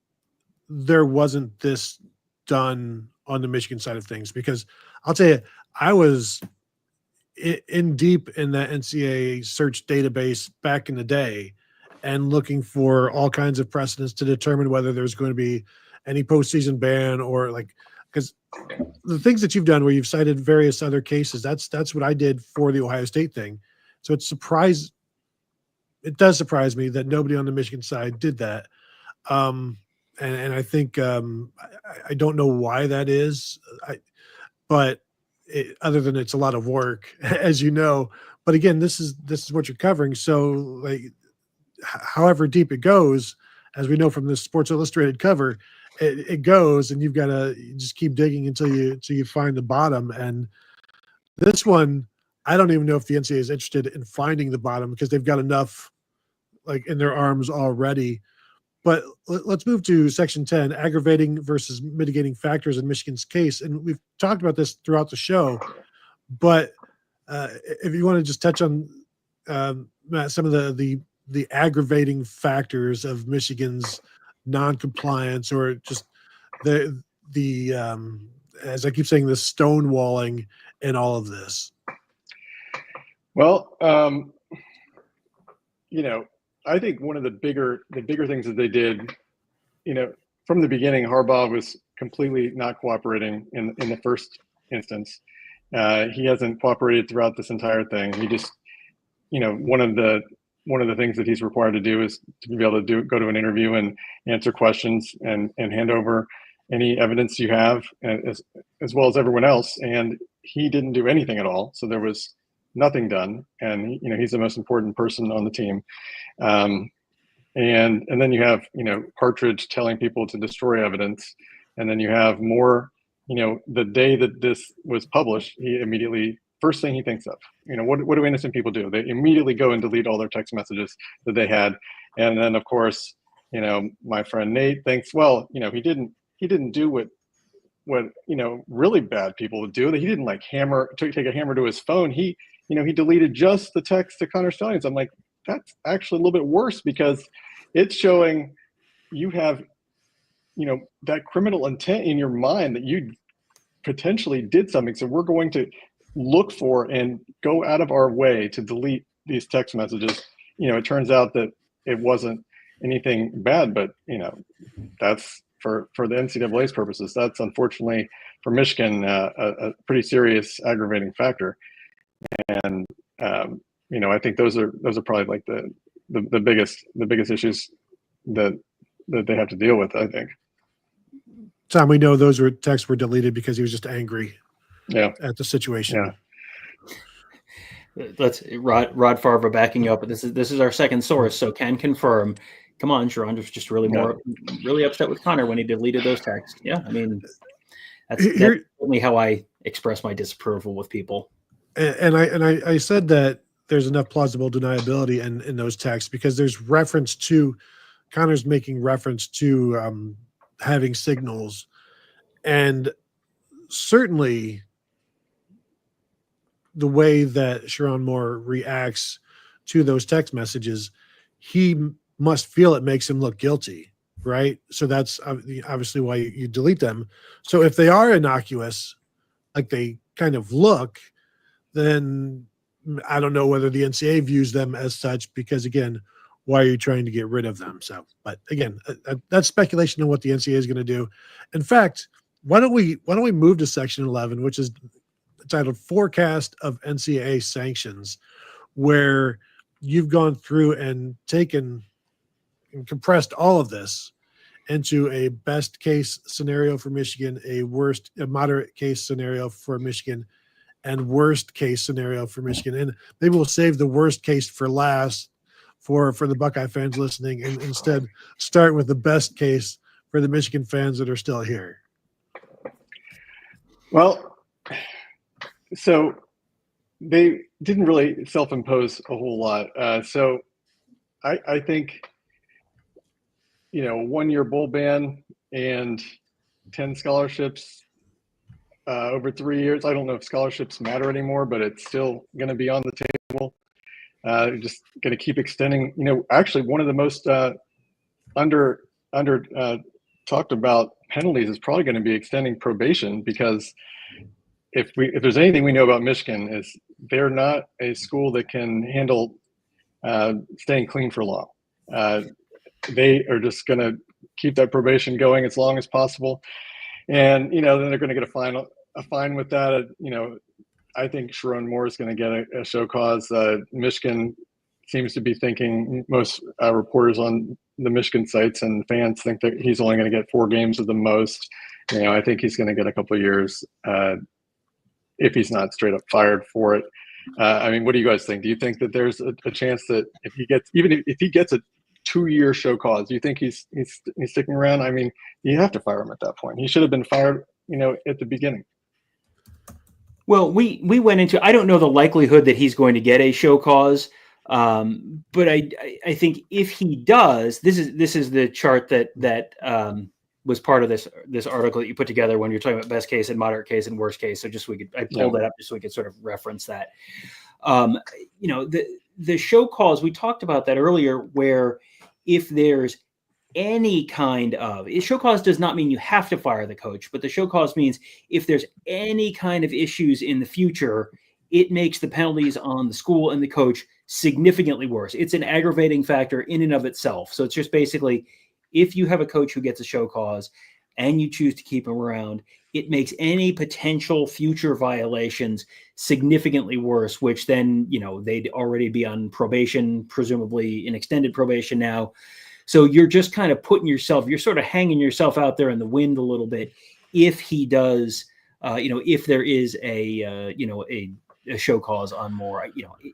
Speaker 1: there wasn't this done on the Michigan side of things, because I'll tell you, I was in deep in that NCAA search database back in the day and looking for all kinds of precedents to determine whether there's going to be any postseason ban or because the things that you've done where you've cited various other cases, that's what I did for the Ohio State thing. So it does surprise me that nobody on the Michigan side did that. And I think I don't know why that is, but other than it's a lot of work, as you know. But again, this is what you're covering. So however deep it goes, as we know from the Sports Illustrated cover, it goes, and you've got to just keep digging until you find the bottom. And this one, I don't even know if the NCAA is interested in finding the bottom, because they've got enough in their arms already. But let's move to Section 10, aggravating versus mitigating factors in Michigan's case. And we've talked about this throughout the show, but if you want to just touch on, Matt, some of the aggravating factors of Michigan's non-compliance, or just the as I keep saying, the stonewalling in all of this.
Speaker 3: Well, I think one of the bigger things that they did, from the beginning, Harbaugh was completely not cooperating in the first instance. He hasn't cooperated throughout this entire thing. He just, one of the things that he's required to do is to be able to go to an interview and answer questions and hand over any evidence you have, as well as everyone else. And he didn't do anything at all. So there was nothing done. And, he's the most important person on the team. And then you have, Partridge telling people to destroy evidence. And then you have more, the day that this was published, he immediately, first thing he thinks of, what do innocent people do? They immediately go and delete all their text messages that they had. And then, of course, my friend Nate thinks, well, he didn't do what really bad people would do. He didn't take a hammer to his phone. He deleted just the text to Connor Stalions. I'm like, that's actually a little bit worse, because it's showing you have, that criminal intent in your mind that you potentially did something. So we're going to look for and go out of our way to delete these text messages. It turns out that it wasn't anything bad, but that's for the NCAA's purposes. That's unfortunately for Michigan a pretty serious aggravating factor. And I think those are probably like the biggest issues that they have to deal with, I think.
Speaker 1: Tom, we know those texts were deleted because he was just angry at the situation.
Speaker 2: Yeah. Let's Rod Farver backing you up. This is our second source, so can confirm. Come on, Sharon was just really upset with Connor when he deleted those texts. Yeah, I mean, that's only how I express my disapproval with people.
Speaker 1: And I said that there's enough plausible deniability in those texts because there's reference to Connor's making reference to having signals, and certainly the way that Sharon Moore reacts to those text messages, he must feel it makes him look guilty, right? So that's obviously why you delete them. So if they are innocuous, like they kind of look, then I don't know whether the NCAA views them as such, because again, why are you trying to get rid of them? So, but again, that's speculation on what the NCAA is going to do. In fact, why don't we move to Section 11, which is titled Forecast of NCAA Sanctions, where you've gone through and taken and compressed all of this into a best case scenario for Michigan, a moderate case scenario for Michigan, and worst case scenario for Michigan. And maybe we'll save the worst case for last for the Buckeye fans listening, and instead start with the best case for the Michigan fans that are still here.
Speaker 3: Well, so they didn't really self-impose a whole lot. So I think, 1 year bowl ban and 10 scholarships over 3 years. I don't know if scholarships matter anymore, but it's still going to be on the table. Just going to keep extending. Actually, one of the most under talked about penalties is probably going to be extending probation, because if there's anything we know about Michigan is they're not a school that can handle staying clean for long. They are just going to keep that probation going as long as possible, and then they're going to get a fine with that. I think Sharon Moore is going to get a show cause. Michigan seems to be thinking, most reporters on the Michigan sites and fans think that he's only going to get 4 games at the most. I think he's going to get a couple of years if he's not straight up fired for it. What do you guys think? Do you think that there's a chance that if he gets a 2-year show cause, do you think he's sticking around? You have to fire him at that point. He should have been fired, at the beginning.
Speaker 2: Well, we went into, I don't know the likelihood that he's going to get a show cause. But I think if he does, this is the chart that was part of this article that you put together when you're talking about best case and moderate case and worst case. So I pulled that up just so we could sort of reference that. The show cause, we talked about that earlier, where if there's any kind of show cause does not mean you have to fire the coach, but the show cause means if there's any kind of issues in the future, it makes the penalties on the school and the coach significantly worse. It's an aggravating factor in and of itself. So it's just basically, if you have a coach who gets a show cause and you choose to keep him around, it makes any potential future violations significantly worse, which then, they'd already be on probation, presumably in extended probation now. So you're just kind of you're sort of hanging yourself out there in the wind a little bit. If he does, if there is a show cause on Moore,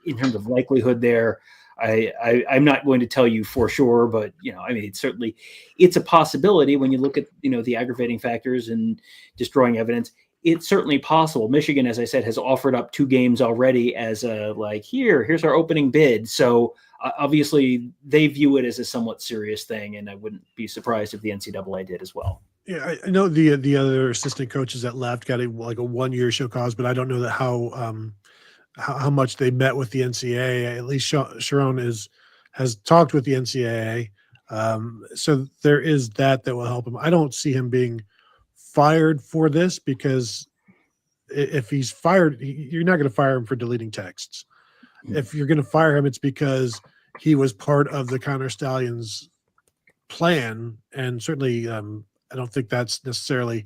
Speaker 2: in terms of likelihood there, I'm not going to tell you for sure, but it's a possibility when you look at the aggravating factors and destroying evidence. It's certainly possible. Michigan, as I said, has offered up 2 games already as here's our opening bid. So obviously they view it as a somewhat serious thing, and I wouldn't be surprised if the NCAA did as well.
Speaker 1: Yeah, I know the other assistant coaches that left got a 1-year show cause, but I don't know that how much they met with the NCAA. At least Sharon has talked with the NCAA. So there is that will help him. I don't see him being fired for this, because if he's fired, you're not going to fire him for deleting texts. If you're going to fire him, it's because he was part of the Connor Stalions plan. And certainly I don't think that's necessarily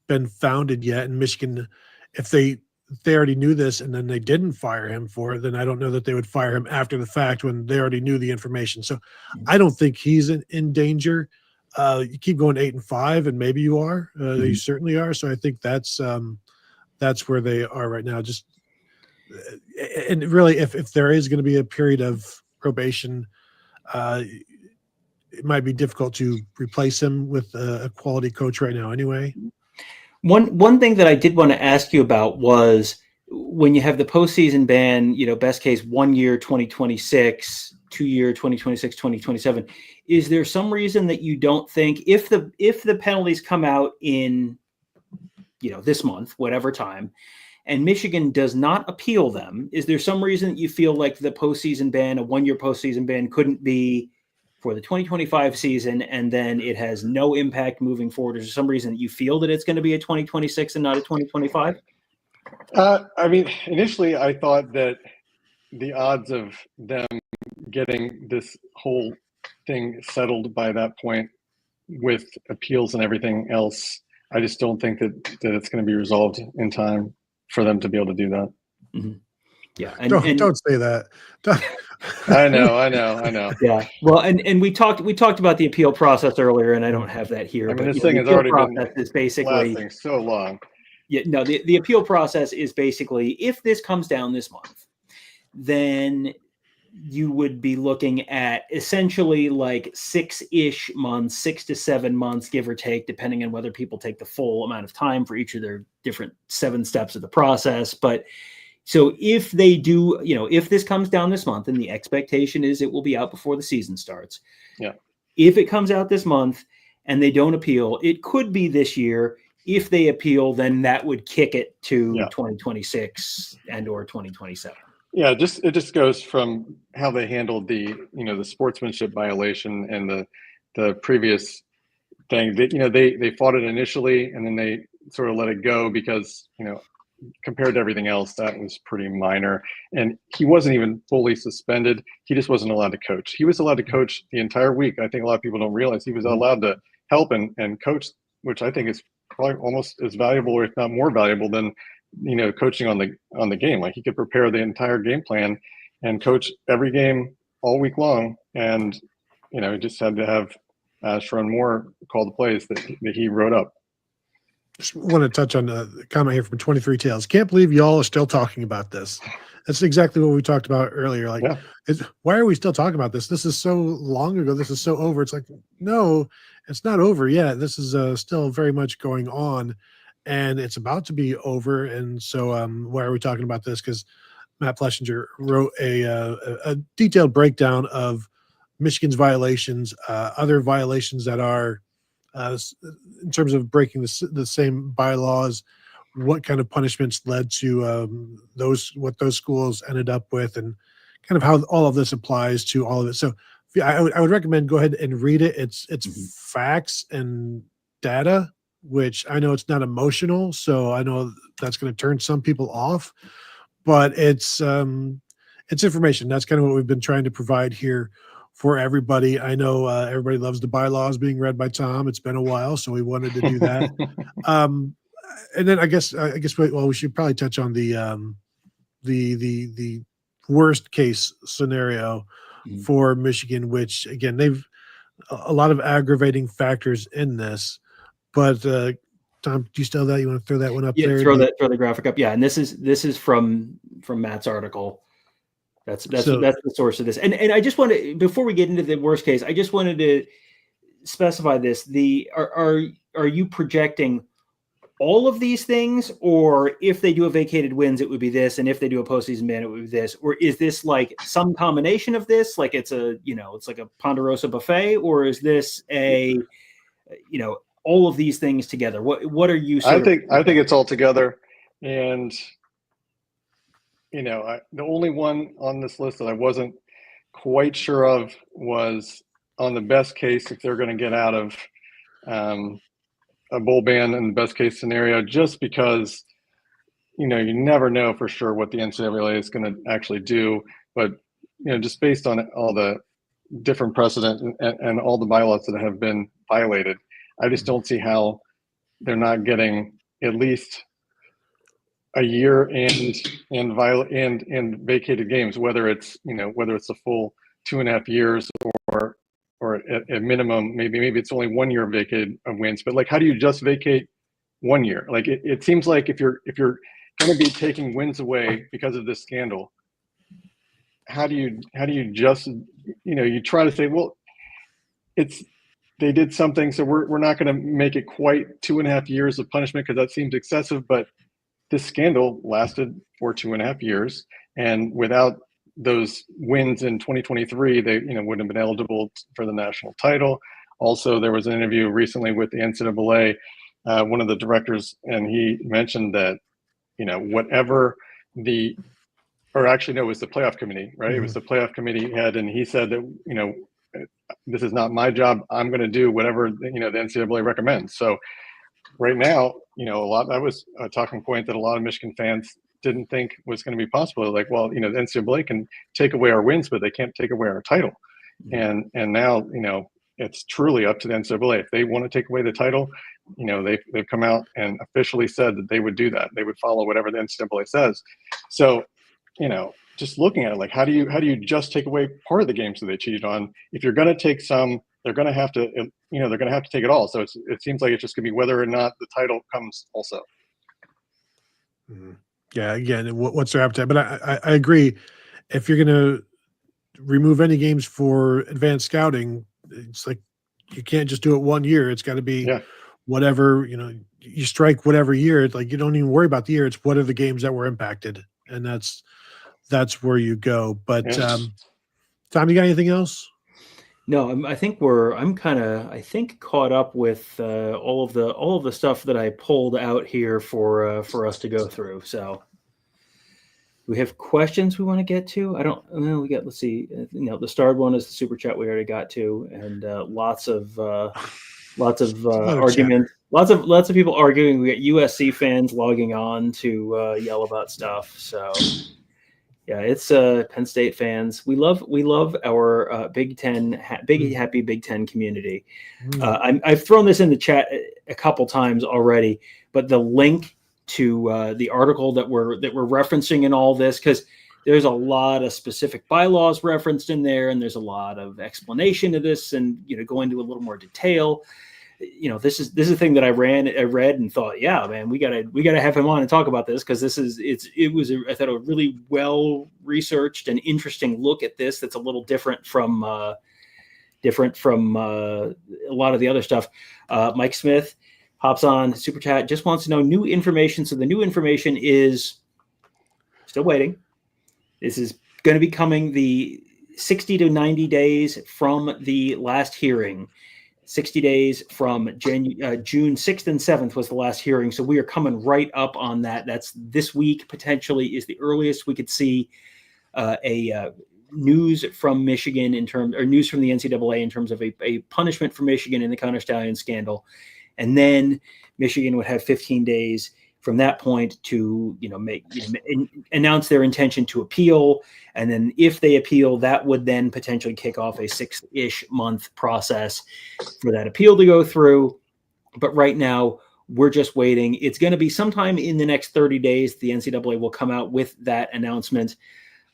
Speaker 1: been founded yet. In Michigan, if they already knew this and then they didn't fire him for it, then I don't know that they would fire him after the fact when they already knew the information. So I don't think he's in danger. You keep going 8-5, and maybe you are. You certainly are. So I think that's where they are right now. Just and really, if there is going to be a period of probation, it might be difficult to replace him with a quality coach right now. Anyway.
Speaker 2: One thing that I did want to ask you about was when you have the postseason ban, best case 1 year, 2026, 2 year, 2026, 2027. Is there some reason that you don't think if the penalties come out in, this month, whatever time, and Michigan does not appeal them, is there some reason that you feel like the postseason ban, a 1-year postseason ban, couldn't be for the 2025 season, and then it has no impact moving forward? Is there some reason that you feel that it's going to be a 2026 and not a 2025?
Speaker 3: Initially I thought that the odds of them getting this whole thing settled by that point with appeals and everything else, I just don't think that it's going to be resolved in time for them to be able to do that.
Speaker 2: Mm-hmm. Yeah.
Speaker 1: Don't say that.
Speaker 3: I know.
Speaker 2: Yeah. Well, and we talked about the appeal process earlier, and I don't have that here. But
Speaker 3: this thing has already been
Speaker 2: is basically
Speaker 3: lasting so long.
Speaker 2: Yeah. No, the appeal process is basically, if this comes down this month, then you would be looking at essentially 6-ish months, 6 to 7 months, give or take, depending on whether people take the full amount of time for each of their different 7 steps of the process. But so if they do, if this comes down this month, and the expectation is it will be out before the season starts.
Speaker 3: Yeah.
Speaker 2: If it comes out this month and they don't appeal, it could be this year. If they appeal, then that would kick it to 2026 and or 2027. Yeah,
Speaker 3: it just goes from how they handled the sportsmanship violation and the previous thing that they fought it initially, and then they sort of let it go because compared to everything else, that was pretty minor. And he wasn't even fully suspended. He just wasn't allowed to coach. He was allowed to coach the entire week. I think a lot of people don't realize he was allowed to help and coach, which I think is probably almost as valuable, or if not more valuable, than coaching on the game. Like, he could prepare the entire game plan and coach every game all week long. And he just had to have Sharon Moore call the plays that he wrote up.
Speaker 1: Just want to touch on a comment here from 23 Tales. Can't believe y'all are still talking about this. That's exactly what we talked about earlier. Why are we still talking about this? This is so long ago. This is so over. It's like, no, it's not over yet. This is still very much going on, and it's about to be over. And so why are we talking about this? Because Matt Plessinger wrote a detailed breakdown of Michigan's violations, other violations that are in terms of breaking the same bylaws, what kind of punishments led to what those schools ended up with, and kind of how all of this applies to all of it. So I would recommend go ahead and read it. It's facts and data, which I know it's not emotional, so I know that's going to turn some people off, but it's information. That's kind of what we've been trying to provide here for everybody. I know everybody loves the bylaws being read by Tom. It's been a while, so we wanted to do that. And then I guess we should probably touch on the worst case scenario for Michigan, which again, they've a lot of aggravating factors in this, but Tom, do you still have that? You want to throw that one up there?
Speaker 2: Throw the graphic up. Yeah. And this is from Matt's article. That's the source of this. And I just want to, before we get into the worst case, I just wanted to specify this. Are you projecting all of these things, or if they do a vacated wins, it would be this, and if they do a postseason ban, it would be this, or is this like some combination of this? Like it's like a Ponderosa buffet, or is this all of these things together? What are you? I
Speaker 3: think it's all together, and the only one on this list that I wasn't quite sure of was on the best case, if they're going to get out of a bowl ban in the best case scenario, just because you never know for sure what the NCAA is going to actually do, but just based on all the different precedent and all the bylaws that have been violated, I just don't see how they're not getting at least a year and vacated games, whether it's a full 2.5 years or at minimum, maybe it's only 1 year vacated of wins. But like, how do you just vacate 1 year? Like it seems like if you're going to be taking wins away because of this scandal, how do you just you try to say, well, they did something, so we're not going to make it quite 2.5 years of punishment because that seems excessive. But this scandal lasted for 2.5 years, and without those wins in 2023, they wouldn't have been eligible for the national title. Also, there was an interview recently with the NCAA, one of the directors, and he mentioned that whatever it was the playoff committee, right? Mm-hmm. It was the playoff committee head, and he said that this is not my job. I'm going to do whatever the NCAA recommends. So right now, that was a talking point that a lot of Michigan fans didn't think was going to be possible. Like, well, the NCAA can take away our wins, but they can't take away our title. Mm-hmm. And now, it's truly up to the NCAA. If they want to take away the title, they've come out and officially said that they would do that. They would follow whatever the NCAA says. So, just looking at it, like, how do you just take away part of the games that they cheated on? If you're going to take some, they're going to have to, take it all. So it seems like it's just going to be whether or not the title comes also.
Speaker 1: Mm-hmm. Yeah, again, what's their appetite? But I agree. If you're going to remove any games for advanced scouting, it's like you can't just do it 1 year. It's got to be whatever, you strike whatever year. It's like you don't even worry about the year. It's what are the games that were impacted, and that's where you go. But Tom, you got anything else?
Speaker 2: No, I think I'm caught up with all of the stuff that I pulled out here for us to go through. So we have questions we want to get to. I don't know. Let's see. The starred one is the super chat we already got to, and lots of arguments. Lots of people arguing. We got USC fans logging on to yell about stuff. So. Yeah, it's Penn State fans. We love our Big Ten, happy Big Ten community. I've thrown this in the chat a couple times already, but the link to the article that we're referencing in all this, because there's a lot of specific bylaws referenced in there, and there's a lot of explanation of this, and go into a little more detail. This is a thing that I read and thought, yeah, man, we gotta have him on and talk about this, because I thought a really well researched and interesting look at this. That's a little different from a lot of the other stuff. Mike Smith hops on super chat, just wants to know new information. So the new information is still waiting. This is going to be coming the 60 to 90 days from the last hearing. 60 days from June 6th and 7th was the last hearing. So we are coming right up on that. That's this week, potentially, is the earliest we could see news from Michigan or news from the NCAA in terms of a punishment for Michigan in the Connor Stalions scandal. And then Michigan would have 15 days from that point to, announce their intention to appeal. And then if they appeal, that would then potentially kick off a 6-ish month process for that appeal to go through. But right now, we're just waiting. It's going to be sometime in the next 30 days. The NCAA will come out with that announcement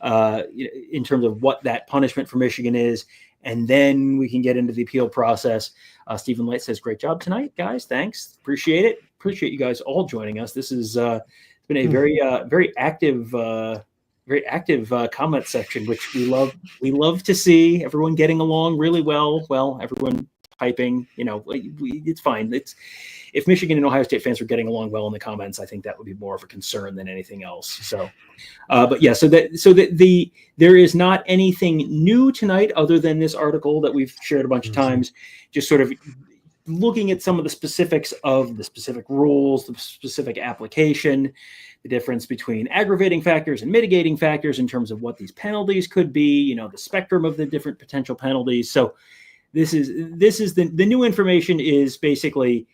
Speaker 2: in terms of what that punishment for Michigan is. And then we can get into the appeal process. Stephen Light says, great job tonight, guys. Thanks. Appreciate it. Appreciate you guys all joining us. This has been a very active comment section, which we love. We love to see everyone getting along really well. Well, everyone typing, it's fine. If Michigan and Ohio State fans are getting along well in the comments, I think that would be more of a concern than anything else. So, but yeah, there is not anything new tonight other than this article that we've shared a bunch of times, just sort of looking at some of the specifics of the specific rules, the specific application, the difference between aggravating factors and mitigating factors in terms of what these penalties could be, the spectrum of the different potential penalties. So this is the new information is basically,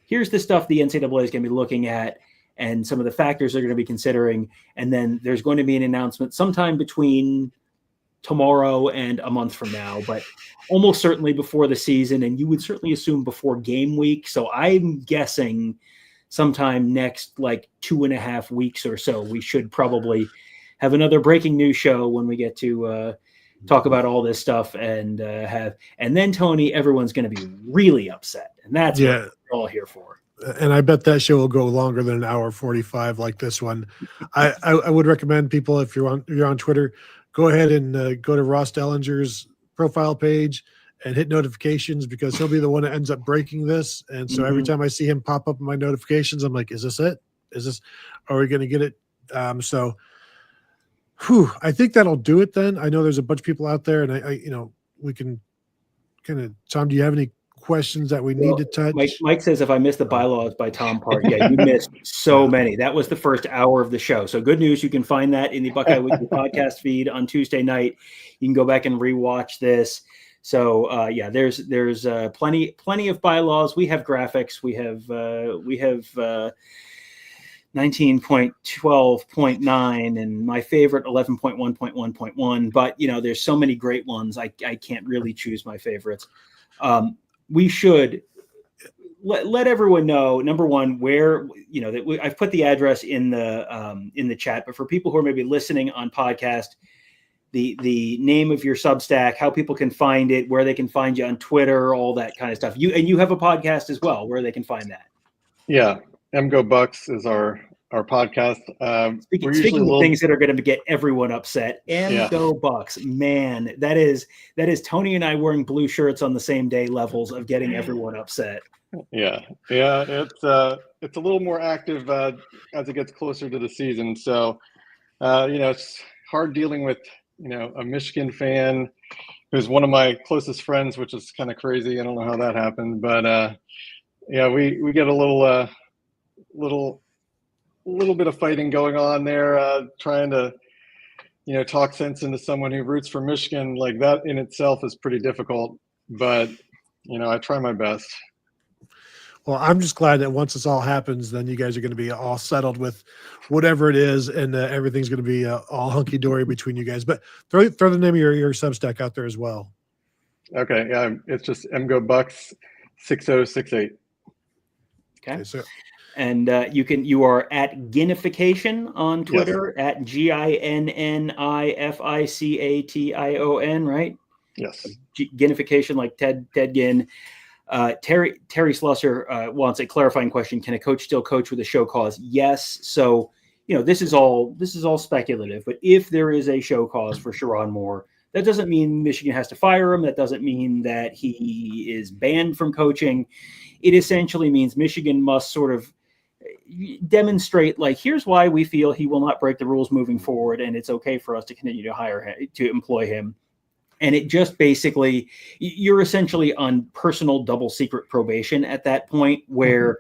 Speaker 2: here's the stuff the NCAA is going to be looking at and some of the factors they're going to be considering. And then there's going to be an announcement sometime between tomorrow and a month from now, but almost certainly before the season. And you would certainly assume before game week. So I'm guessing sometime next 2.5 weeks or so, we should probably have another breaking news show when we get to talk about all this stuff and then Tony, everyone's going to be really upset. And that's what we're all here for.
Speaker 1: And I bet that show will go longer than an hour 45 like this one. I would recommend people, if you're on Twitter, go ahead and go to Ross Dellinger's profile page and hit notifications, because he'll be the one that ends up breaking this. And so every time I see him pop up in my notifications, I'm like, is this it? Are we going to get it? I think that'll do it then. I know there's a bunch of people out there, and we can kind of, Tom, do you have any questions that we need to touch?
Speaker 2: Mike says, if I missed the bylaws by Tom Park, you missed so many. That was the first hour of the show. So good news. You can find that in the Buckeye Weekly podcast feed on Tuesday night. You can go back and rewatch this. So there's plenty of bylaws. We have graphics. We have 19.12.9 and my favorite 11.1.1.1. But there's so many great ones. I can't really choose my favorites. We should let everyone know, number one, where that I've put the address in the chat, but for people who are maybe listening on podcast, the name of your Substack, how people can find it, where they can find you on Twitter, all that kind of stuff. You have a podcast as well, where they can find that.
Speaker 3: Yeah, MGO Bucks is our podcast.
Speaker 2: Speaking of things that are going to get everyone upset, MGO Bucks, man, that is Tony and I wearing blue shirts on the same day levels of getting everyone upset.
Speaker 3: Yeah, it's a little more active as it gets closer to the season. So it's hard dealing with a Michigan fan who's one of my closest friends, which is kind of crazy. I don't know how that happened, but we get a little bit of fighting going on there, trying to talk sense into someone who roots for Michigan. Like, that in itself is pretty difficult, but I try my best.
Speaker 1: Well, I'm just glad that once this all happens, then you guys are going to be all settled with whatever it is, and everything's going to be all hunky-dory between you guys. But throw the name of your Substack out there as well.
Speaker 3: Okay, yeah, it's just MGO Bucks 6068.
Speaker 2: Okay, so. And you are at Ginification on Twitter, at GINNIFICATION, right?
Speaker 3: Yes.
Speaker 2: Ginification, like Ted Ginn. Terry Slusser wants a clarifying question. Can a coach still coach with a show cause? Yes. So, this is all speculative, but if there is a show cause for Sherrod Moore, that doesn't mean Michigan has to fire him. That doesn't mean that he is banned from coaching. It essentially means Michigan must sort of demonstrate, like, here's why we feel he will not break the rules moving forward, and it's okay for us to continue to hire him, to employ him. And it just basically, you're essentially on personal double secret probation at that point, where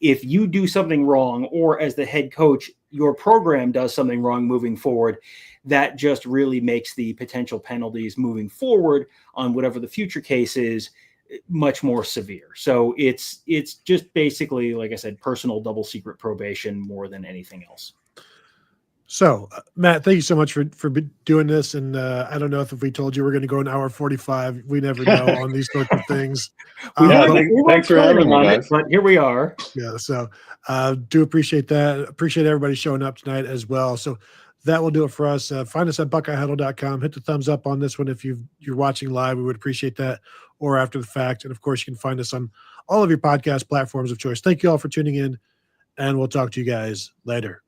Speaker 2: if you do something wrong, or as the head coach, your program does something wrong moving forward, that just really makes the potential penalties moving forward on whatever the future case is much more severe. So it's just basically, like I said, personal double secret probation more than anything else.
Speaker 1: So, Matt, thank you so much for doing this. And I don't know if we told you we're going to go an hour 45. We never know on these sorts of things.
Speaker 3: Thanks for having me, guys.
Speaker 2: But here we are.
Speaker 1: Yeah, so do appreciate that. Appreciate everybody showing up tonight as well. So that will do it for us. Find us at BuckeyeHuddle.com. Hit the thumbs up on this one if you're watching live. We would appreciate that, or after the fact. And, of course, you can find us on all of your podcast platforms of choice. Thank you all for tuning in, and we'll talk to you guys later.